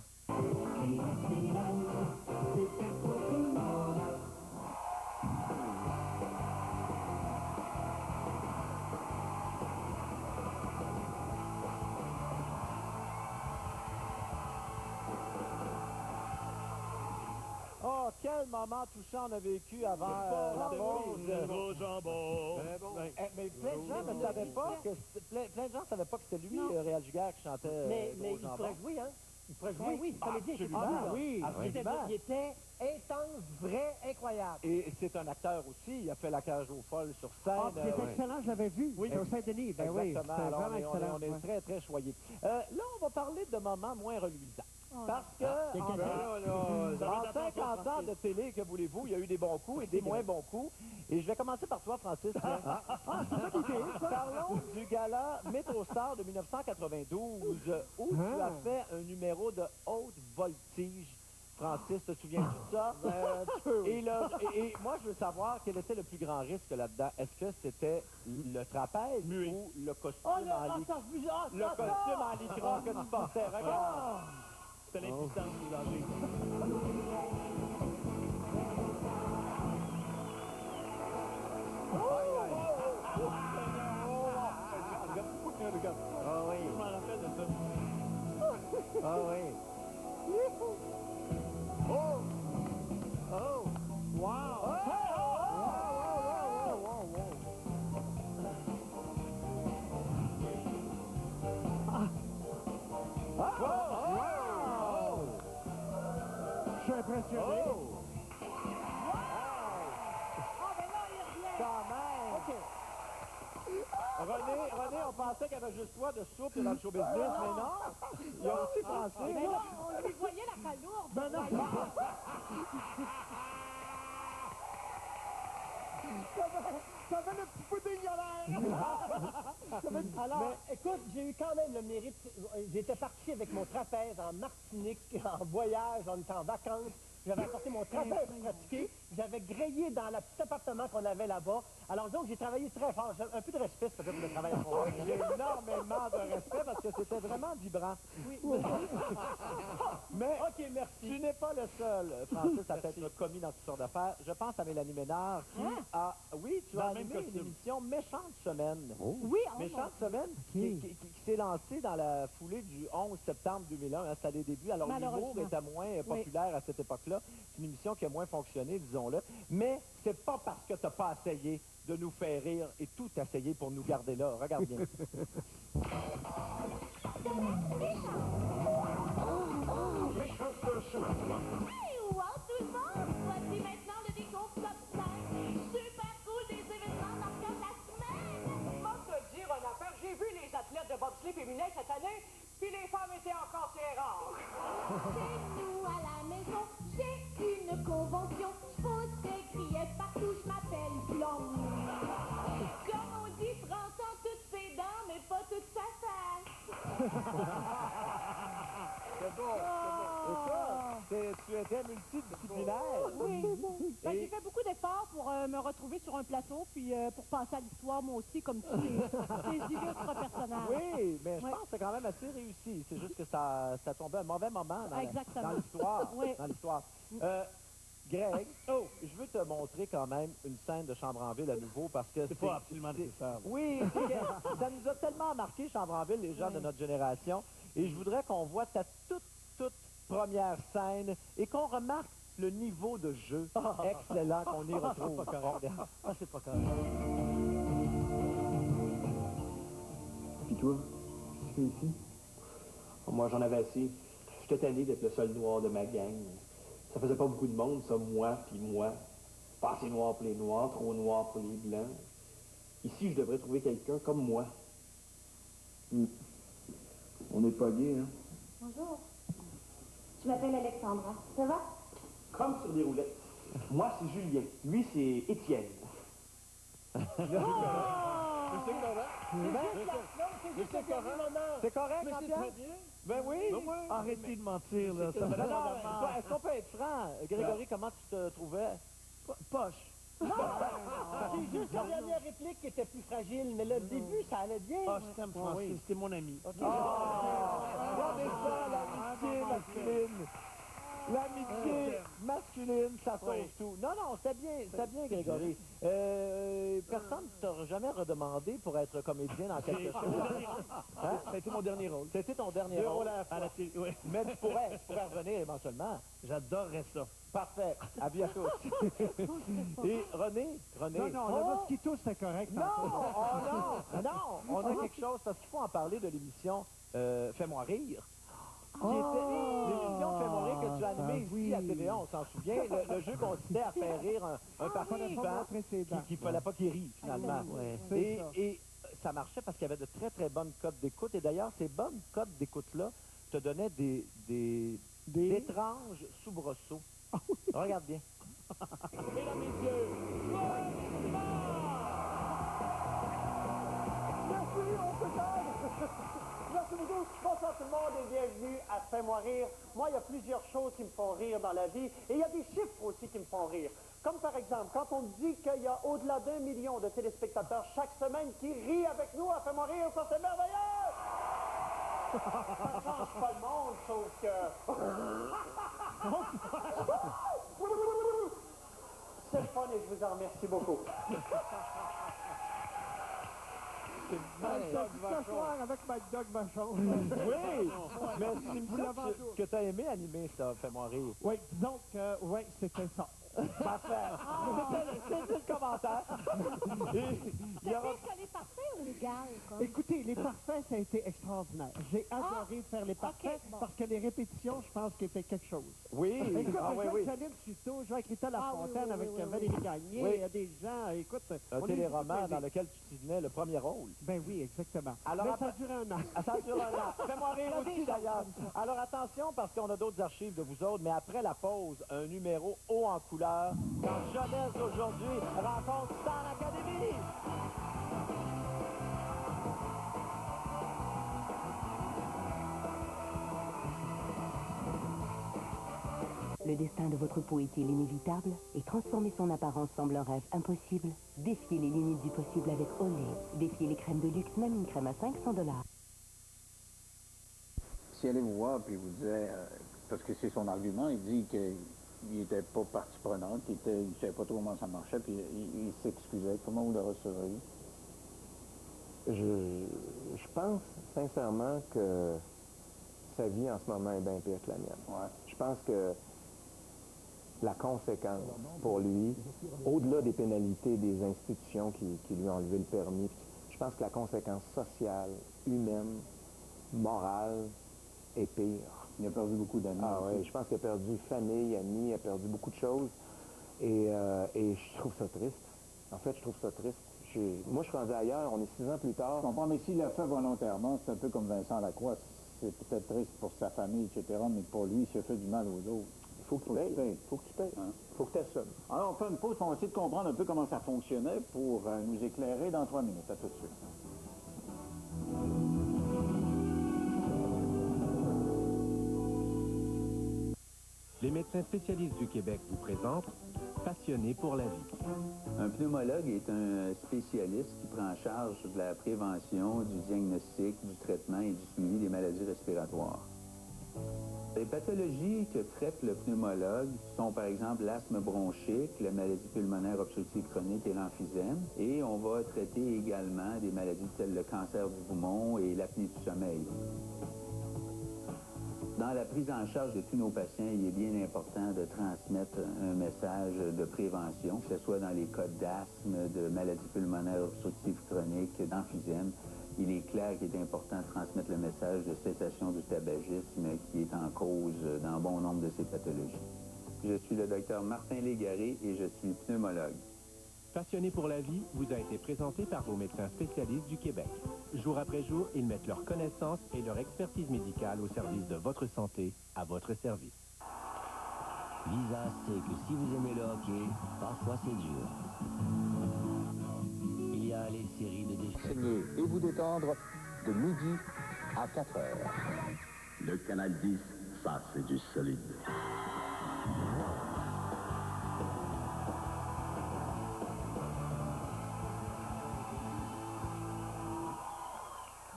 Oh, quel moment touchant on a vécu avant la pause. Mais plein de gens ne savaient pas que plein de gens savaient pas que c'était lui, Réal Giguère, qui chantait. Mais Beau il Jambon. pourrait jouer, hein? Il pourrait jouer. Oui, il fallait dire qu'il était absolument. bon, là. Oui, absolument. Il était intense, vrai, incroyable. Et c'est un acteur aussi. Il a fait la cage aux folles sur scène. Ah, c'est excellent, je l'avais vu. Oui, au Saint-Denis. Ben oui, exactement. c'était Alors, vraiment excellent. on est très, très choyés. Là, on va parler de moments moins reluisants. Parce que en 50 ans de télé, que voulez-vous, il y a eu des bons coups et des moins bons coups. Et je vais commencer par toi, Francis. Parlons du gala MétroStar de 1992, où tu as fait un numéro de haute voltige. Francis, te souviens-tu de ça? Et moi, je veux savoir quel était le plus grand risque là-dedans. Est-ce que c'était le trapèze ou le costume en lycra que tu portais? Regarde! C'était l'impuissance du danger. Ah oui. Je m'en rappelle de ça. Ah oui. assuré. Quand même! OK. René, on pensait qu'il y avait juste toi de souple dans le show business, mais non! Ils ont aussi pensé. Mais là, on lui voyait la palourde. Ben non. Ça fait le petit pudding à l'air! Alors, écoute, j'ai eu quand même le mérite. J'étais parti avec mon trapèze en Martinique, en voyage, on était en vacances. J'avais apporté mon trapèze pratiqué. J'avais grillé dans le petit appartement qu'on avait là-bas. Alors donc, j'ai travaillé très fort. J'ai un peu de respect, peut-être, pour le travail à fond. J'ai énormément de respect parce que c'était vraiment vibrant. Oui. Mais OK, merci. tu n'es pas le seul, Francis, à être commis dans toutes sortes d'affaires. Je pense à Mélanie Ménard qui a... Oui, tu as animé l'émission Méchante Semaine. Oui, Méchante Semaine qui s'est lancée dans la foulée du 11 septembre 2001. Hein, c'était les débuts. Alors, l'humour était moins populaire à cette époque-là. C'est une émission qui a moins fonctionné, disons-le. Mais c'est pas parce que tu n'as pas essayé de nous faire rire et tout essayé pour nous garder là. Regarde bien. Hey, wow, tout le monde! Voici maintenant le décompte top 5. Super cool des événements marquants de la semaine! Moi, te dire une affaire, j'ai vu les athlètes de bobsleigh féminin cette année, puis les femmes étaient encore très rares. Chez nous, à la maison, j'ai une convention. J'pose des grillettes partout, j'm'appelle Blonde. Comme on dit, prends-en toutes ses dents, mais pas toute sa face. C'est beau, tu étais multidisciplinaire. Oui. Ben, j'ai fait beaucoup d'efforts pour me retrouver sur un plateau, puis pour passer à l'histoire, moi aussi, comme tous les illustres personnages. Oui, mais je pense que c'est quand même assez réussi. C'est juste que ça tombait à un mauvais moment dans l'histoire. Oui. Dans l'histoire. Greg, je veux te montrer quand même une scène de Chambre en Ville à nouveau parce que c'est pas absolument nécessaire. Oui, ça nous a tellement marqué Chambre en Ville, les gens de notre génération. Et je voudrais qu'on voit ta toute première scène et qu'on remarque le niveau de jeu excellent qu'on y retrouve. C'est pas correct. Puis toi, qu'est-ce que tu fais ici? Moi, j'en avais assez. J'étais tanné d'être le seul noir de ma gang. Ça faisait pas beaucoup de monde, ça, moi, puis moi. Pas assez noir pour les noirs, trop noir pour les blancs. Ici, je devrais trouver quelqu'un comme moi. On n'est pas gay, hein? Bonjour. Je m'appelle Alexandra. Ça va? Comme sur des roulettes. Moi, c'est Julien. Lui, c'est Étienne. C'est correct, Jean-Pierre? Ben oui. Arrêtez de mentir, là. Est-ce qu'on peut être franc? Grégory, comment tu te trouvais? Poche. Non! C'est juste la dernière réplique qui était plus fragile, mais le début, ça allait bien. Ah, je t'aime, Francis. C'était mon ami. Regardez ça, l'amitié masculine. L'amitié masculine, ça sauve tout. Non, c'était bien, Grégory. Personne ne t'a jamais redemandé pour être comédien dans quelque chose. Hein? Ça a été mon dernier rôle. C'était ton dernier rôle à la télé. Oui. Mais tu pourrais revenir éventuellement. J'adorerais ça. Parfait. À bientôt. Et René? Non, le mosquito, c'était correct. Non, on a quelque chose, parce qu'il faut en parler de l'émission Fais-moi rire. Qui était l'émission Fais-moi rire que tu as animée ici à TVA, on s'en souvient. Le jeu consistait à faire rire un participant qui ne fallait pas qu'il rie, finalement. Et ça marchait parce qu'il y avait de très, très bonnes cotes d'écoute. Et d'ailleurs, ces bonnes cotes d'écoute-là te donnaient d'étranges soubresauts. Regarde bien. Mesdames, messieurs, Merci beaucoup. Bonsoir tout le monde et bienvenue à Fais-moi rire. Moi, il y a plusieurs choses qui me font rire dans la vie et il y a des chiffres aussi qui me font rire. Comme par exemple, quand on dit qu'il y a au-delà d'1 million de téléspectateurs chaque semaine qui rient avec nous à Fais-moi rire, ça c'est merveilleux! Ça change pas le monde, sauf que... C'est le fun et je vous en remercie beaucoup. S'asseoir avec McDog Vachon. Oui, mais c'est une que tu as aimé animer, ça, Fais-moi rire. Oui, disons que, c'était ça. Parfait. C'est le commentaire. Il y aura... Est-ce que les parfaits ou les gales? Comme? Écoutez, les parfaits, ça a été extraordinaire. J'ai adoré faire les parfaits parce que les répétitions, je pense qu'il était quelque chose. Oui. Écoute, oui. Janine Suto, je avec Rita Lafontaine, avec Valérie Gagné, il y a des gens, écoute... Un téléroman dans lequel tu tenais le premier rôle. Ben oui, exactement. Alors, mais ça a duré un an. Ça a duré un an. Fais-moi rire aussi, d'ailleurs. Alors, attention, parce qu'on a d'autres archives de vous autres, mais après la pause, un numéro haut en couleur, quand Jeunesse d'aujourd'hui rencontre Star Academy. Le destin de votre peau est-il inévitable? Et transformer son apparence semble un rêve impossible? Défiez les limites du possible avec Olay. Défiez les crèmes de luxe, même une crème à $500. Si elle allait vous voir puis vous disait, parce que c'est son argument, il dit qu'il n'était pas partie prenante, qu'il ne savait pas trop comment ça marchait, puis il s'excusait. Comment vous le recevriez? Je pense sincèrement que sa vie en ce moment est bien pire que la mienne. Ouais. Je pense que la conséquence pour lui, au-delà des pénalités des institutions qui lui ont enlevé le permis, je pense que la conséquence sociale, humaine, morale est pire. Il a perdu beaucoup d'amis. Ah oui, je pense qu'il a perdu famille, amis, il a perdu beaucoup de choses. Et je trouve ça triste. En fait, je trouve ça triste. Moi, je suis rendu ailleurs, on est 6 ans plus tard. Je comprends, mais s'il l'a fait volontairement, c'est un peu comme Vincent Lacroix. C'est peut-être triste pour sa famille, etc., mais pour lui, il s'est fait du mal aux autres. Il faut que tu payes. Il faut que tu payes. Il faut que tu assumes. Alors, on fait une pause, on va essayer de comprendre un peu comment ça fonctionnait pour nous éclairer dans 3 minutes. À tout de suite. Les médecins spécialistes du Québec vous présentent Passionné pour la vie. Un pneumologue est un spécialiste qui prend en charge de la prévention, du diagnostic, du traitement et du suivi des maladies respiratoires. Les pathologies que traite le pneumologue sont par exemple l'asthme bronchique, la maladie pulmonaire obstructive chronique et l'emphysème. Et on va traiter également des maladies telles le cancer du poumon et l'apnée du sommeil. Dans la prise en charge de tous nos patients, il est bien important de transmettre un message de prévention, que ce soit dans les cas d'asthme, de maladies pulmonaires obstructives chroniques, d'emphysème. Il est clair qu'il est important de transmettre le message de cessation du tabagisme qui est en cause dans bon nombre de ces pathologies. Je suis le docteur Martin Légaré et je suis pneumologue. Passionné pour la vie vous a été présenté par vos médecins spécialistes du Québec. Jour après jour, ils mettent leur connaissance et leur expertise médicale au service de votre santé, à votre service. Visa sait que si vous aimez le hockey, parfois c'est dur. Il y a les séries de déchets. Saigner et vous détendre de midi à 4 heures. Le Canal 10, ça c'est du solide.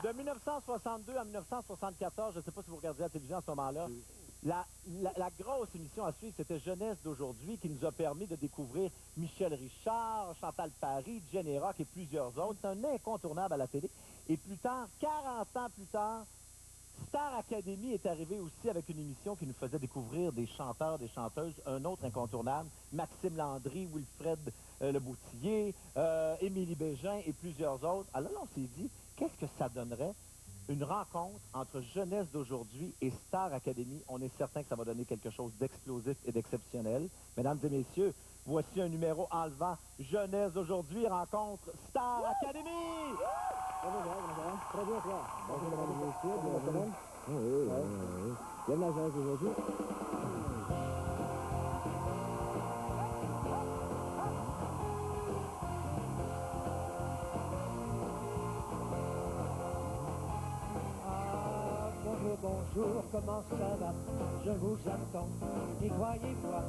De 1962 à 1974, je ne sais pas si vous regardez la télévision à ce moment-là, la grosse émission à suivre, c'était Jeunesse d'aujourd'hui, qui nous a permis de découvrir Michel Richard, Chantal Paris, Jenny Rock et plusieurs autres. C'est un incontournable à la télé. Et plus tard, 40 ans plus tard, Star Academy est arrivé aussi avec une émission qui nous faisait découvrir des chanteurs, des chanteuses, un autre incontournable, Maxime Landry, Wilfred Le Boutillier, Émilie Bégin et plusieurs autres. Alors là, on s'est dit, qu'est-ce que ça donnerait une rencontre entre Jeunesse d'aujourd'hui et Star Academy? On est certain que ça va donner quelque chose d'explosif et d'exceptionnel. Mesdames et messieurs, voici un numéro enlevant. Jeunesse d'aujourd'hui rencontre Star Academy! Très bien, toi. Bonjour, mesdames et messieurs. Bonjour, oui. Bienvenue à Jeunesse d'aujourd'hui. Bonjour, comment ça va? Je vous attends. Et croyez-moi,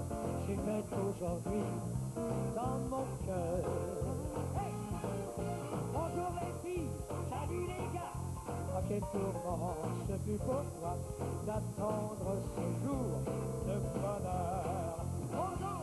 j'ai fait aujourd'hui dans mon cœur. Hey! Bonjour les filles, salut les gars. À quel tourment ce fut pour toi d'attendre ce jour de bonheur. Bonjour!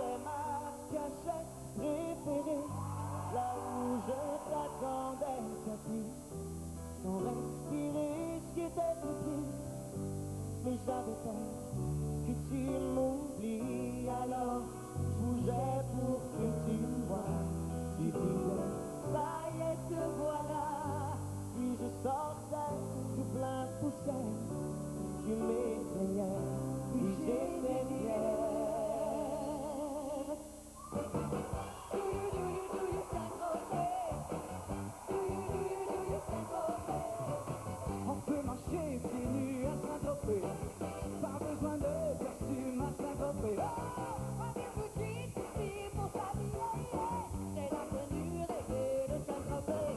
c'est ma cachette préférée, là où je t'attendais, tapis, sans respirer ce qui était petit. Mais j'avais peur que tu m'oublies, alors je bougeais pour que tu me vois. Tu disais, ça y est, te voilà. Puis je sortais tout plein de poussière, tu m'éteignais, puis j'étais fier. On peut marcher pieds nus à Saint-Tropez, pas besoin de costume à Saint-Tropez. On est boutique ici pour s'habiller, c'est la tenue rêvée de Saint-Tropez.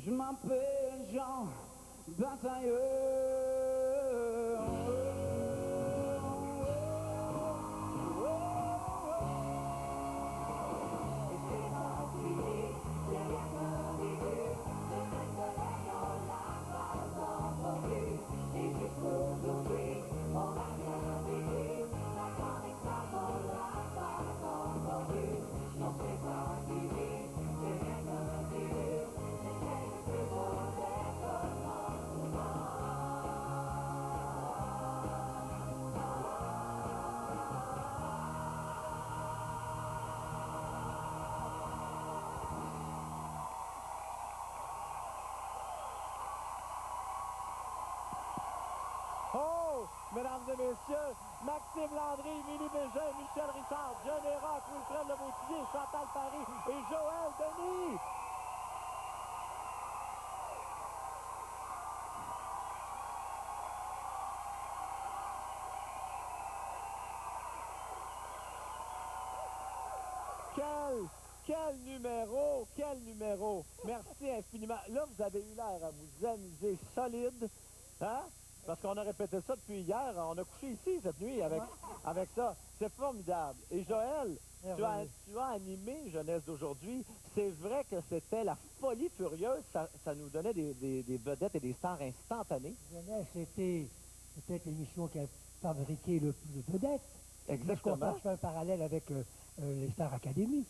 Je m'appelle Jean Batailleur. Oh, mesdames et messieurs, Maxime Landry, Émilie Bégin, Michel Richard, John Héroc, Wilfred Leboutillier, Chantal Paris et Joël Denis. Quel numéro, quel numéro. Merci infiniment. Là, vous avez eu l'air à vous amuser solide, hein? Parce qu'on a répété ça depuis hier. On a couché ici cette nuit avec ça. C'est formidable. Et Joël, tu as animé Jeunesse d'aujourd'hui. C'est vrai que c'était la folie furieuse. Ça nous donnait des vedettes et des stars instantanées. Jeunesse, c'était peut-être l'émission qui a fabriqué le plus de vedettes. Exactement. Je fais un parallèle avec les Stars Academy.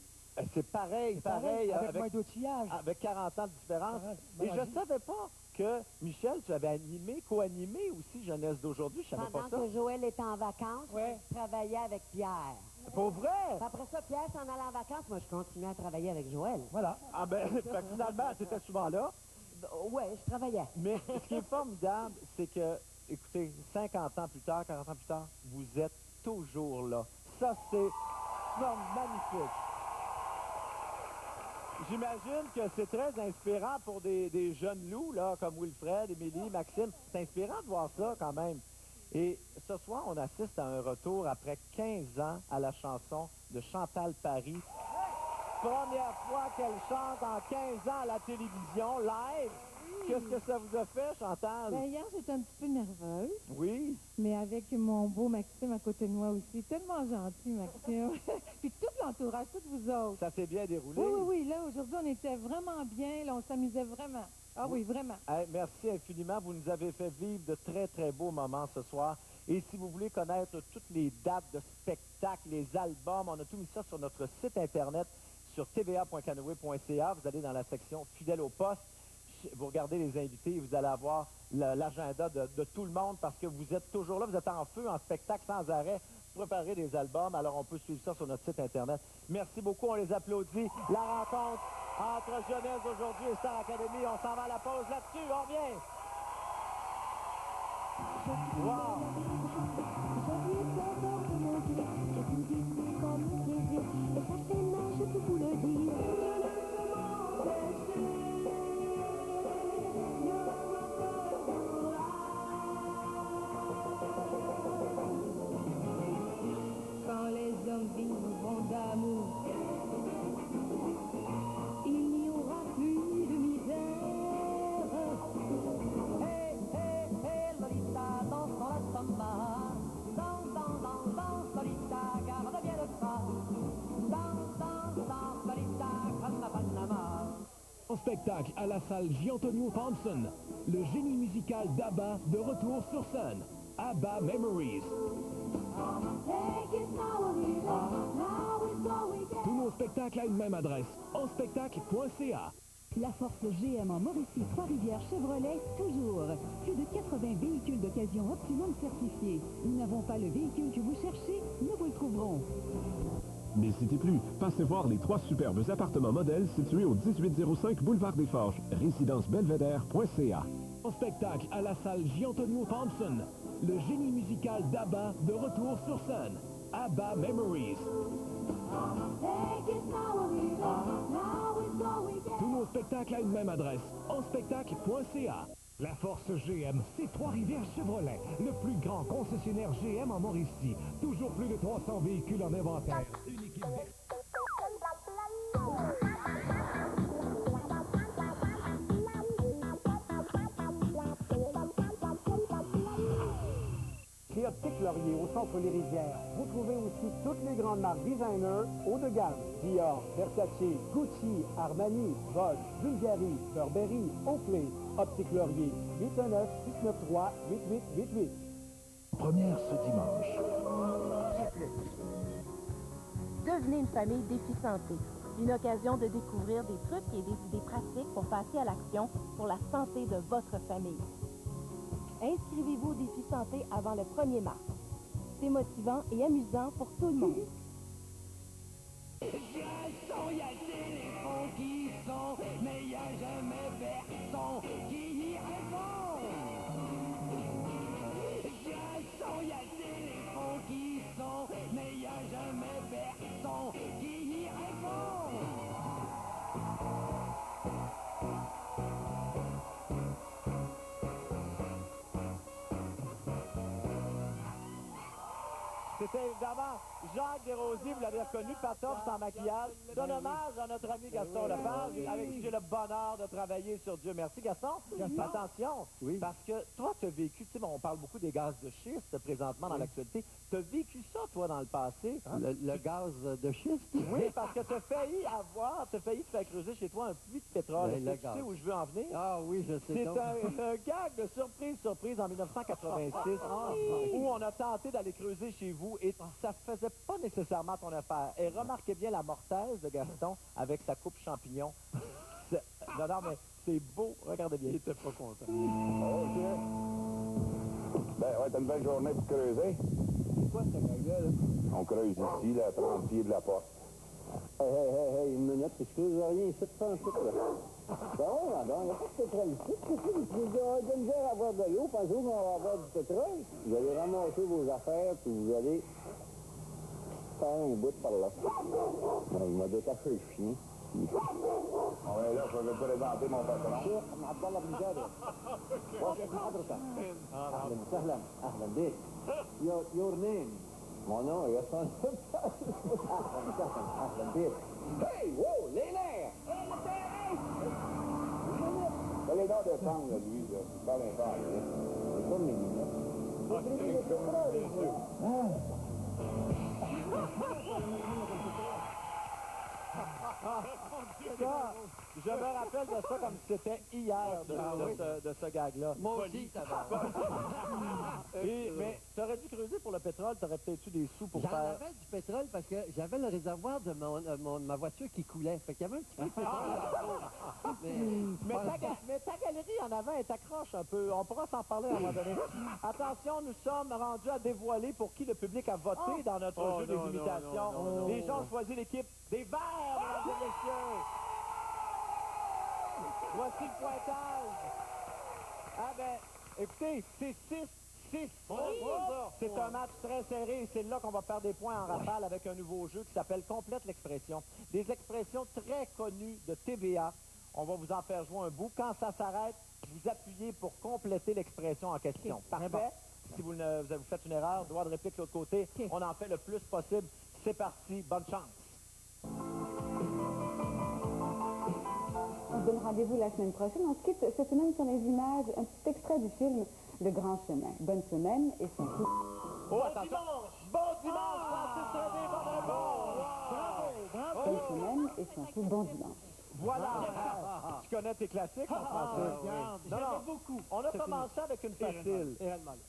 C'est pareil. Avec moins d'outillage. Avec 40 ans de différence. Et je ne savais pas que, Michel, tu avais animé, co-animé aussi Jeunesse d'aujourd'hui. Je savais pas ça. Pendant que Joël était en vacances, je travaillais avec Pierre. Pour vrai? Puis après ça, Pierre s'en allait en vacances. Moi, je continuais à travailler avec Joël. Voilà. Ah ben, finalement, tu étais souvent là. Oui, je travaillais. Mais ce qui est formidable, c'est que, écoutez, 50 ans plus tard, 40 ans plus tard, vous êtes toujours là. Ça, c'est magnifique. J'imagine que c'est très inspirant pour des jeunes loups, là, comme Wilfred, Émilie, Maxime. C'est inspirant de voir ça, quand même. Et ce soir, on assiste à un retour après 15 ans à la chanson de Chantal Paris. Première fois qu'elle chante en 15 ans à la télévision, live. Qu'est-ce que ça vous a fait, Chantal? Ben, hier, j'étais un petit peu nerveuse. Oui. Mais avec mon beau Maxime à côté de moi aussi. Tellement gentil, Maxime. Puis tout l'entourage, tous vous autres. Ça s'est bien déroulé? Oui. Là, aujourd'hui, on était vraiment bien. Là, on s'amusait vraiment. Ah oui, vraiment. Hey, merci infiniment. Vous nous avez fait vivre de très, très beaux moments ce soir. Et si vous voulez connaître toutes les dates de spectacles, les albums, on a tout mis ça sur notre site Internet, sur tva.canoe.ca. Vous allez dans la section Fidèle au poste. Vous regardez les invités et vous allez avoir l'agenda de tout le monde parce que vous êtes toujours là, vous êtes en feu, en spectacle sans arrêt, préparez des albums, alors on peut suivre ça sur notre site Internet. Merci beaucoup, on les applaudit. La rencontre entre Jeunesse d'aujourd'hui et Star Academy, on s'en va à la pause là-dessus, on revient. Wow! spectacle à la salle Giantonio Thompson. Le génie musical d'ABBA de retour sur scène. ABBA Memories. Tous nos spectacles à une même adresse. enspectacle.ca. La force GM en Mauricie, Trois-Rivières, Chevrolet, toujours. Plus de 80 véhicules d'occasion Optimum certifiés. Nous n'avons pas le véhicule que vous cherchez, nous vous le trouverons. N'hésitez plus, passez voir les 3 superbes appartements modèles situés au 1805 Boulevard des Forges, résidencebelvedere.ca. En spectacle à la salle Giantonio Thompson. Le génie musical d'ABBA de retour sur scène. ABBA Memories. Tous nos spectacles à une même adresse. enspectacle.ca. La force GM, c'est Trois-Rivières Chevrolet, le plus grand concessionnaire GM en Mauricie. Toujours plus de 300 véhicules en inventaire. Une équipe Chez Optique Laurier, au centre Les Rivières, vous trouvez aussi toutes les grandes marques designers haut de gamme. Dior, Versace, Gucci, Armani, Bosch, Bulgari, Burberry, Oakley. Optique Laurier, 819-693-8888. Première ce dimanche. Devenez une famille Défi Santé. Une occasion de découvrir des trucs et des idées pratiques pour passer à l'action pour la santé de votre famille. Inscrivez-vous au Défi Santé avant le 1er mars. C'est motivant et amusant pour tout le monde. Il y a le téléphone qui sonne, mais il n'y a jamais personne qui y répond. Il y a le téléphone qui sonne, mais il n'y a jamais personne qui y répond. C'était évidemment Jacques Desrosiers, vous l'avez reconnu, Patoff sans maquillage. Donne hommage à notre ami Gaston Lepage, avec qui j'ai le bonheur de travailler sur Dieu merci. Gaston, attention, parce que toi, tu as vécu, tu sais, on parle beaucoup des gaz de schiste présentement dans l'actualité. Tu as vécu ça, toi, dans le passé. Le gaz de schiste? Oui, parce que tu as failli te faire creuser chez toi un puits de pétrole. Le Tu sais où je veux en venir? Ah oui, je sais. C'est un gag de surprise en 1986 où on a tenté d'aller creuser chez vous et ça faisait pas nécessairement ton affaire. Et remarquez bien la mortaise de Gaston avec sa coupe champignon. Non, mais c'est beau. Regardez bien. Il était pas content. OK. Ben, ouais, t'as une belle journée pour creuser. C'est quoi cette gag-là? On creuse ici, là, à 30 pieds de la porte. Hey, une minute, je creuse rien ici, pas un truc, là. Ben oui, madame, il n'y a pas de pétrole ici. Vous avez de misère à avoir de l'eau, pensez-vous qu'on va avoir du pétrole? Vous allez ramasser vos affaires, puis vous allez faire un bout par là. Ben, il m'a détaché le chien. On est là, je vais présenter mon patron. شيخ عبد الله بن جابر وكيف حضرتك؟ اهلا وسهلا اهلا بك. Your name? Mon nom est Gaston. اهلا بك. Hey, wow, les nerfs! T'as les dents de fang, là, lui, là. Pas longtemps, là. C'est comme les lunettes. Ça, je me rappelle de ça comme si c'était hier, de ce gag-là. Moi aussi, ça va. Mais tu aurais dû creuser pour le pétrole, tu aurais peut-être eu des sous pour J'en faire... avais du pétrole parce que j'avais le réservoir de ma voiture qui coulait. Fait qu'il y avait un petit peu de pétrole. Mais ta galerie en avant, elle t'accroche un peu. On pourra s'en parler à un moment donné. Attention, nous sommes rendus à dévoiler pour qui le public a voté dans notre jeu des imitations. Les gens ont choisi l'équipe des Verts, mesdames et messieurs. Voici le pointage. Ah ben, écoutez, c'est 6-6. C'est un match très serré et c'est là qu'on va perdre des points en rafale avec un nouveau jeu qui s'appelle Complète l'expression. Des expressions très connues de TVA. On va vous en faire jouer un bout. Quand ça s'arrête, vous appuyez pour compléter l'expression en question. Parfait. Si vous faites une erreur, droit de réplique de l'autre côté, on en fait le plus possible. C'est parti. Bonne chance. On se donne rendez-vous la semaine prochaine. On se quitte cette semaine sur les images. Un petit extrait du film Le Grand Chemin. Bonne semaine et surtout... Oh, attention! Bon dimanche, Francis Redé, bonne réponse! Bravo! Bonne semaine et surtout bon dimanche. Voilà! Tu connais tes classiques en français? J'aimais beaucoup. On a commencé avec une facile.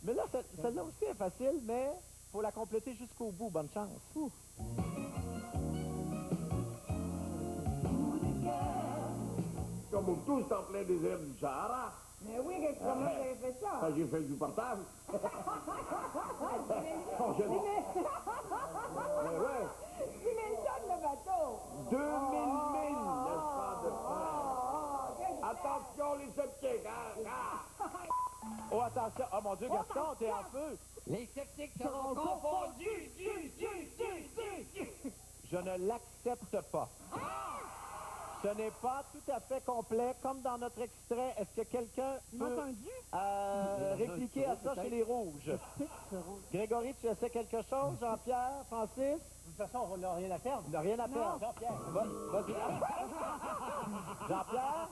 Mais là, celle-là aussi est facile, mais il faut la compléter jusqu'au bout. Bonne chance. Comme nous tous en plein désert du Sahara. Mais oui, comment vous avez fait ça? J'ai fait du portage. Mais ouais. 6 000 tonnes le bateau! 2000 milles, n'est-ce pas, de fer? Attention, les sceptiques, Oh, attention! Oh mon Dieu, Gaston, t'es en feu! Les sceptiques seront confondus! Je ne l'accepte pas. Ce n'est pas tout à fait complet, comme dans notre extrait. Est-ce que quelqu'un peut répliquer à ça chez les Rouges? Grégory, tu sais quelque chose? Jean-Pierre? Francis? De toute façon, on n'a rien à perdre. On n'a rien à perdre. Jean-Pierre. Vas-y. Jean-Pierre?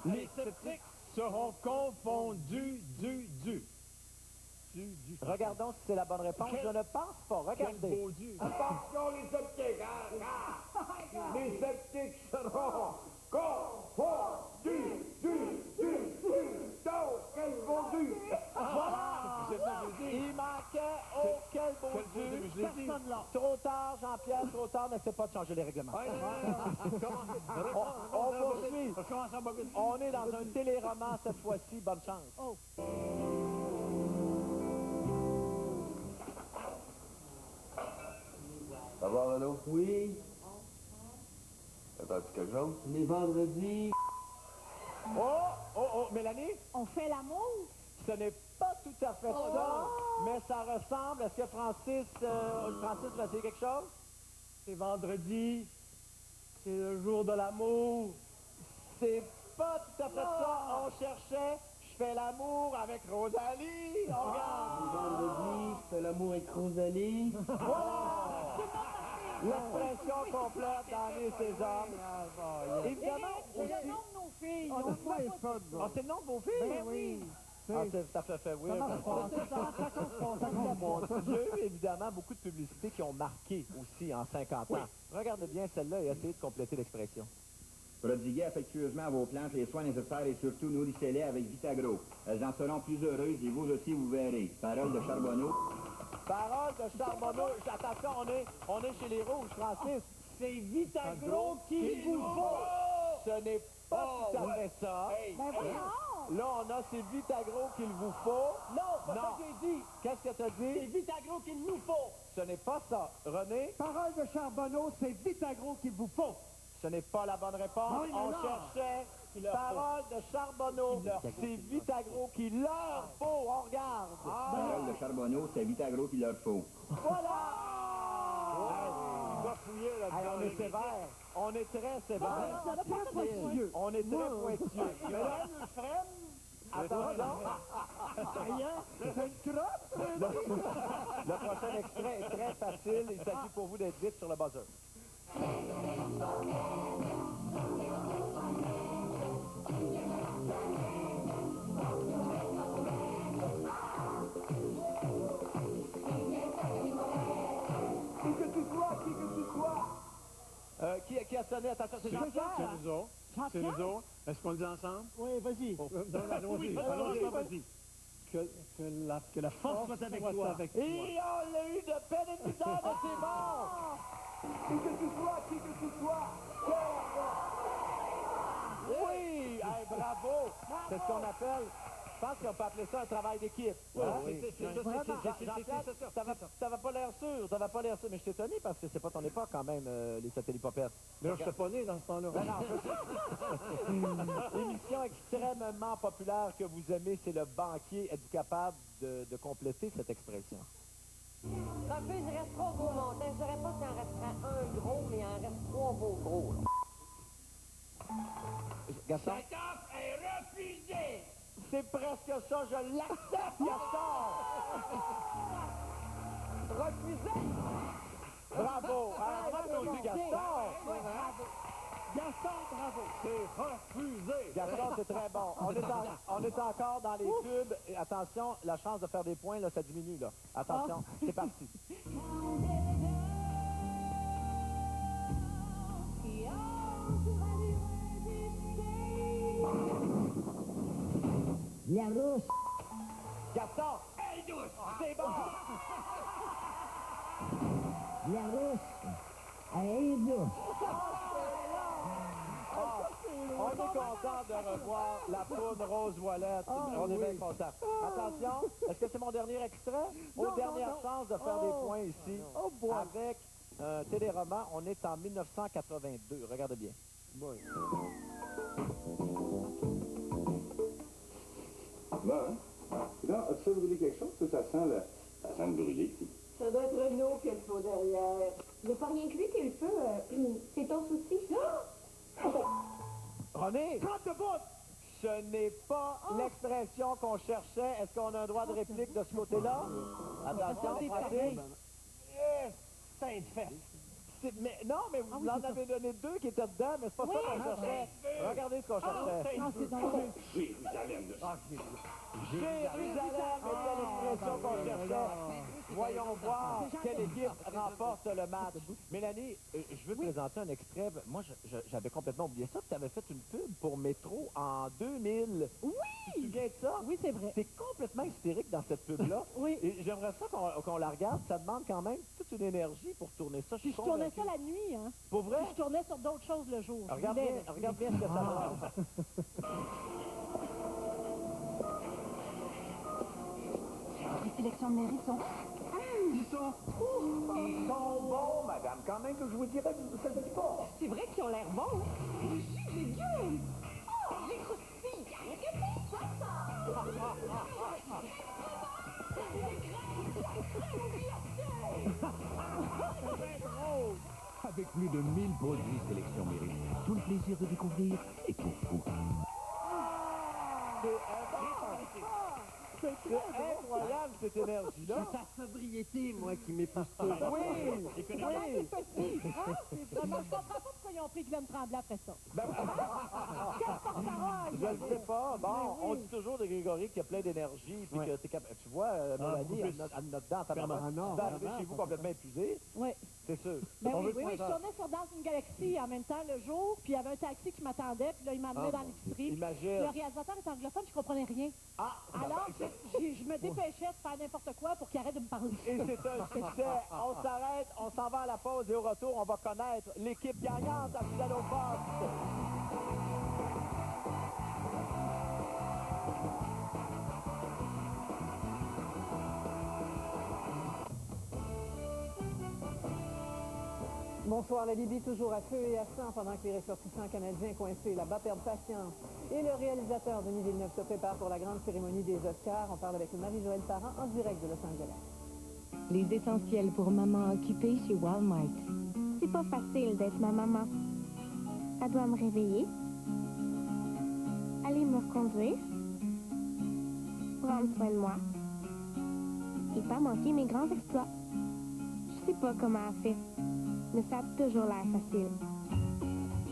Les sceptiques seront confondus Regardons si c'est la bonne réponse. Je ne pense pas. Regardez. Attention, les sceptiques, les sceptiques seront confondus, donc, quel bon Dieu! Voilà! Il manquait quel beau Dieu! Trop tard, Jean-Pierre, trop tard, n'essaie pas de changer les règlements. On poursuit. On est dans un téléroman cette fois-ci. Bonne chance. Ça va, Renaud? Oui, Attends-tu quelque chose? les vendredis. Oh, Mélanie? On fait l'amour? Ce n'est pas tout à fait ça, mais ça ressemble. Est-ce que Francis va essayer quelque chose? C'est vendredi. C'est le jour de l'amour. C'est pas tout à fait ça. On cherchait. Je fais l'amour avec Rosalie. On regarde. Vendredi, je fais l'amour avec Rosalie. L'expression complète dans les César. Évidemment, C'est le nom de nos filles. c'est le nom de vos filles? Ben oui. Ça fait oui. Il y a eu évidemment beaucoup de publicités qui ont marqué aussi en 50 ans. Regardez bien celle-là et essayez de compléter l'expression. Prodiguez affectueusement à vos plantes les soins nécessaires et surtout nourrissez-les avec Vitagro. Elles en seront plus heureuses et vous aussi vous verrez. Parole de Charbonneau. Parole de Charbonneau. Attention, on est chez les Rouges, Francis. C'est Vitagro qu'il vous faut! Ce n'est pas tout à fait ça. Ben voyons! Là, on a c'est Vitagro qu'il vous faut. Non, c'est pas ça que j'ai dit. Qu'est-ce que tu as C'est dit? Vitagro qu'il nous faut. Ce n'est pas ça. René? Parole de Charbonneau, c'est Vitagro qu'il vous faut. Ce n'est pas la bonne réponse. Oui, mais On non. cherchait leur parole de Charbonneau. C'est Vitagro qui leur faut. On regarde. Parole de Charbonneau, c'est Vitagro qu'il leur faut. Voilà! On est sévère. On est très sévère. On est très pointilleux. Mais là, attention. C'est une crotte. Le prochain extrait est très facile. Il s'agit pour vous d'être vite sur le buzzer. Qui a sonné? Attention, c'est Jean-Pierre. C'est nous autres. Est-ce qu'on le dit ensemble? Oui, vas-y. Vas-y. Que la force soit avec toi. Et on l'a eu de peine et de misère de ses morts. Qui que tu sois. Oui, hey, bravo. C'est ce qu'on appelle, je pense qu'on peut appeler ça un travail d'équipe. T'avais pas l'air sûr, mais je t'ai étonné parce que c'est pas ton époque quand même, les satellites popettes. Là, je suis pas né dans ce temps-là. Émission extrêmement populaire que vous aimez, c'est Le Banquier. Êtes-vous capable de compléter cette expression? Un peu, il reste 3 gros montants. Je dirais pas qu'il en resterait un gros, mais il en reste 3 beaux gros. Là. Gaston? Cette offre est refusée! C'est presque ça, je l'accepte, Gaston! Refusé! Bravo! Applaudis Gaston! Gaston, bravo! C'est refusé! Gaston, c'est très bon. On est encore dans les pubs. Et attention, la chance de faire des points, là, ça diminue. Là. Attention, c'est parti. La rousse. Gaston! Hey, douce! C'est bon! La rousse. Hey, douce. On est content de revoir la poudre rose voilette. On est bien content. Attention, est-ce que c'est mon dernier extrait? Aux dernières chances de faire des points ici. Avec un téléroman, on est en 1982. Regardez bien. Bon, hein? Là, ça vous dit quelque chose? Ça sent le brûlé, ici. Ça doit être Renaud qui a le feu derrière. Il n'y a pas rien que lui qui a le feu. C'est ton souci. René! Ce n'est pas l'expression qu'on cherchait. Est-ce qu'on a un droit de réplique de ce côté-là? Attention, Francis. Mais, non, mais vous en avez donné deux qui étaient dedans, mais c'est pas ça qu'on cherchait. Regardez ce qu'on cherchait. Jérusalem, Jérusalem était l'expression qu'on cherchait. Voyons voir quelle équipe remporte le match. Mélanie, je veux te présenter un extrait. Moi, j'avais complètement oublié ça. Tu avais fait une pub pour Métro en 2000. Oui! Tu te souviens de ça? Oui, c'est vrai. T'es complètement hystérique dans cette pub-là. Oui. Et j'aimerais ça qu'on la regarde. Ça demande quand même toute une énergie pour tourner ça. Je tournais ça la nuit, hein. Pour vrai? Je tournais sur d'autres choses le jour. Regarde bien ce que ça donne. Les sélections de mairie sont... Ils sont bons, madame. Quand même que je vous dirais que ça ne dit pas. C'est vrai qu'ils ont l'air bons. Les jus, légumes. Oh, les croustilles. Que c'est ça? Avec plus de 1000 produits sélection mérite, tout le plaisir de découvrir est pour vous. C'est incroyable, cette énergie-là. C'est ta sobriété, moi, qui m'époustoufle. Oui! C'est petit, hein? Je comprends pas pourquoi ils ont pris Glenn Tremblay après ça. Je ne sais pas. Bon, on dit toujours de Grégory qu'il a plein d'énergie, puis que t'es capable. Tu vois, Mélanie, elle note dedans, tu vas arriver chez vous complètement épuisé. Oui. C'est sûr. Ben oui, je tournais sur Danse une galaxie en même temps le jour, puis il y avait un taxi qui m'attendait, puis là, il m'amenait dans l'épicerie. Imagine. Le réalisateur est anglophone, je comprenais rien. Alors, je me dépêchais de faire n'importe quoi pour qu'il arrête de me parler. Et c'est un succès. On s'arrête, on s'en va à la pause et au retour, on va connaître l'équipe gagnante à Fidèle au poste. Bonsoir, la Libye toujours à feu et à sang pendant que les ressortissants canadiens coincés là-bas perdent patience. Et le réalisateur Denis Villeneuve se prépare pour la grande cérémonie des Oscars. On parle avec Marie-Joëlle Parent en direct de Los Angeles. Les essentiels pour maman occupée chez Walmart. C'est pas facile d'être ma maman. Elle doit me réveiller, aller me reconduire, prendre soin de moi et pas manquer mes grands exploits. Je sais pas comment elle fait, mais ça a toujours l'air facile.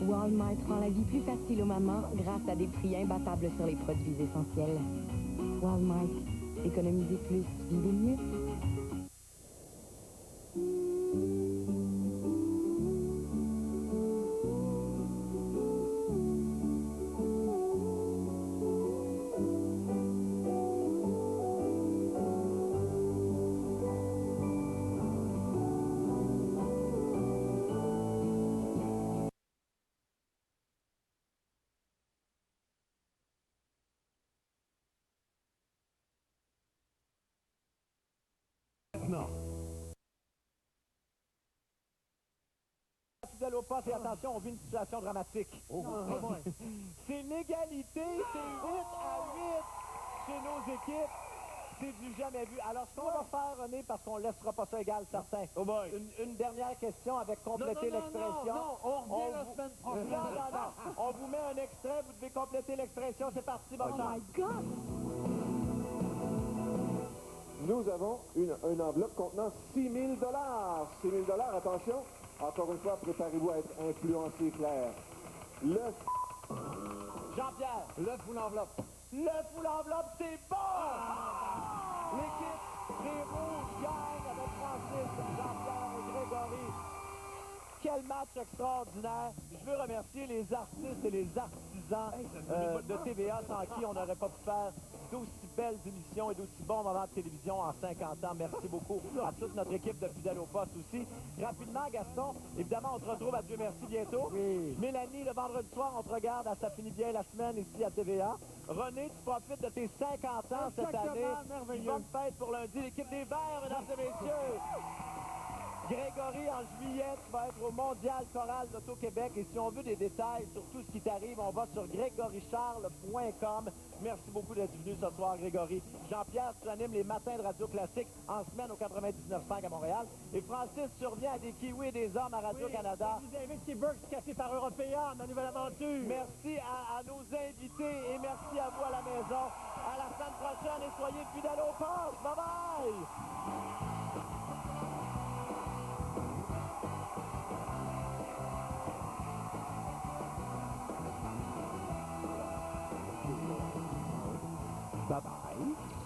Walmart rend la vie plus facile aux mamans grâce à des prix imbattables sur les produits essentiels. Walmart. Économisez plus, vivez mieux. Fidèle au poste et attention, on vit une situation dramatique. C'est l'égalité, c'est 8-8 chez nos équipes. C'est du jamais vu. Alors, ce qu'on va faire, René, parce qu'on ne laissera pas ça égal, certain. Une dernière question avec compléter l'expression. Non, on revient la semaine prochaine. Non. On vous met un extrait, vous devez compléter l'expression. C'est parti, bonne chance. Oh my God! Nous avons une enveloppe contenant 6 000 $. 6 000 $, attention. Encore une fois, préparez-vous à être influencé, Claire. L'œuf. Jean-Pierre. L'œuf ou l'enveloppe? L'œuf ou l'enveloppe, c'est bon! L'équipe des Rouges gagne avec Francis, Jean-Pierre et Grégory. Quel match extraordinaire. Je veux remercier les artistes et les artisans de TVA sans qui on n'aurait pas pu faire d'aussi belles émissions et d'aussi bons moments de télévision en 50 ans. Merci beaucoup à toute notre équipe de fidèles au poste aussi. Rapidement, Gaston, évidemment, on te retrouve à Dieu merci bientôt. Oui. Mélanie, le vendredi soir, on te regarde à Ça finit bien la semaine ici à TVA. René, tu profites de tes 50 ans cette année. Merveilleux. Bonne fête pour lundi. L'équipe des Verts, mesdames et messieurs. Grégory, en juillet, tu vas être au Mondial Choral d'Auto-Québec. Et si on veut des détails sur tout ce qui t'arrive, on va sur grégorycharles.com. Merci beaucoup d'être venu ce soir, Grégory. Jean-Pierre, tu animes les matins de Radio Classique en semaine au 99.5 à Montréal. Et Francis, tu reviens à des kiwis et des hommes à Radio-Canada. Je vous invite chez Burks Café par Européen, ma nouvelle aventure. Merci à nos invités et merci à vous à la maison. À la semaine prochaine et soyez fidèles au poste. Bye-bye! Bye-bye.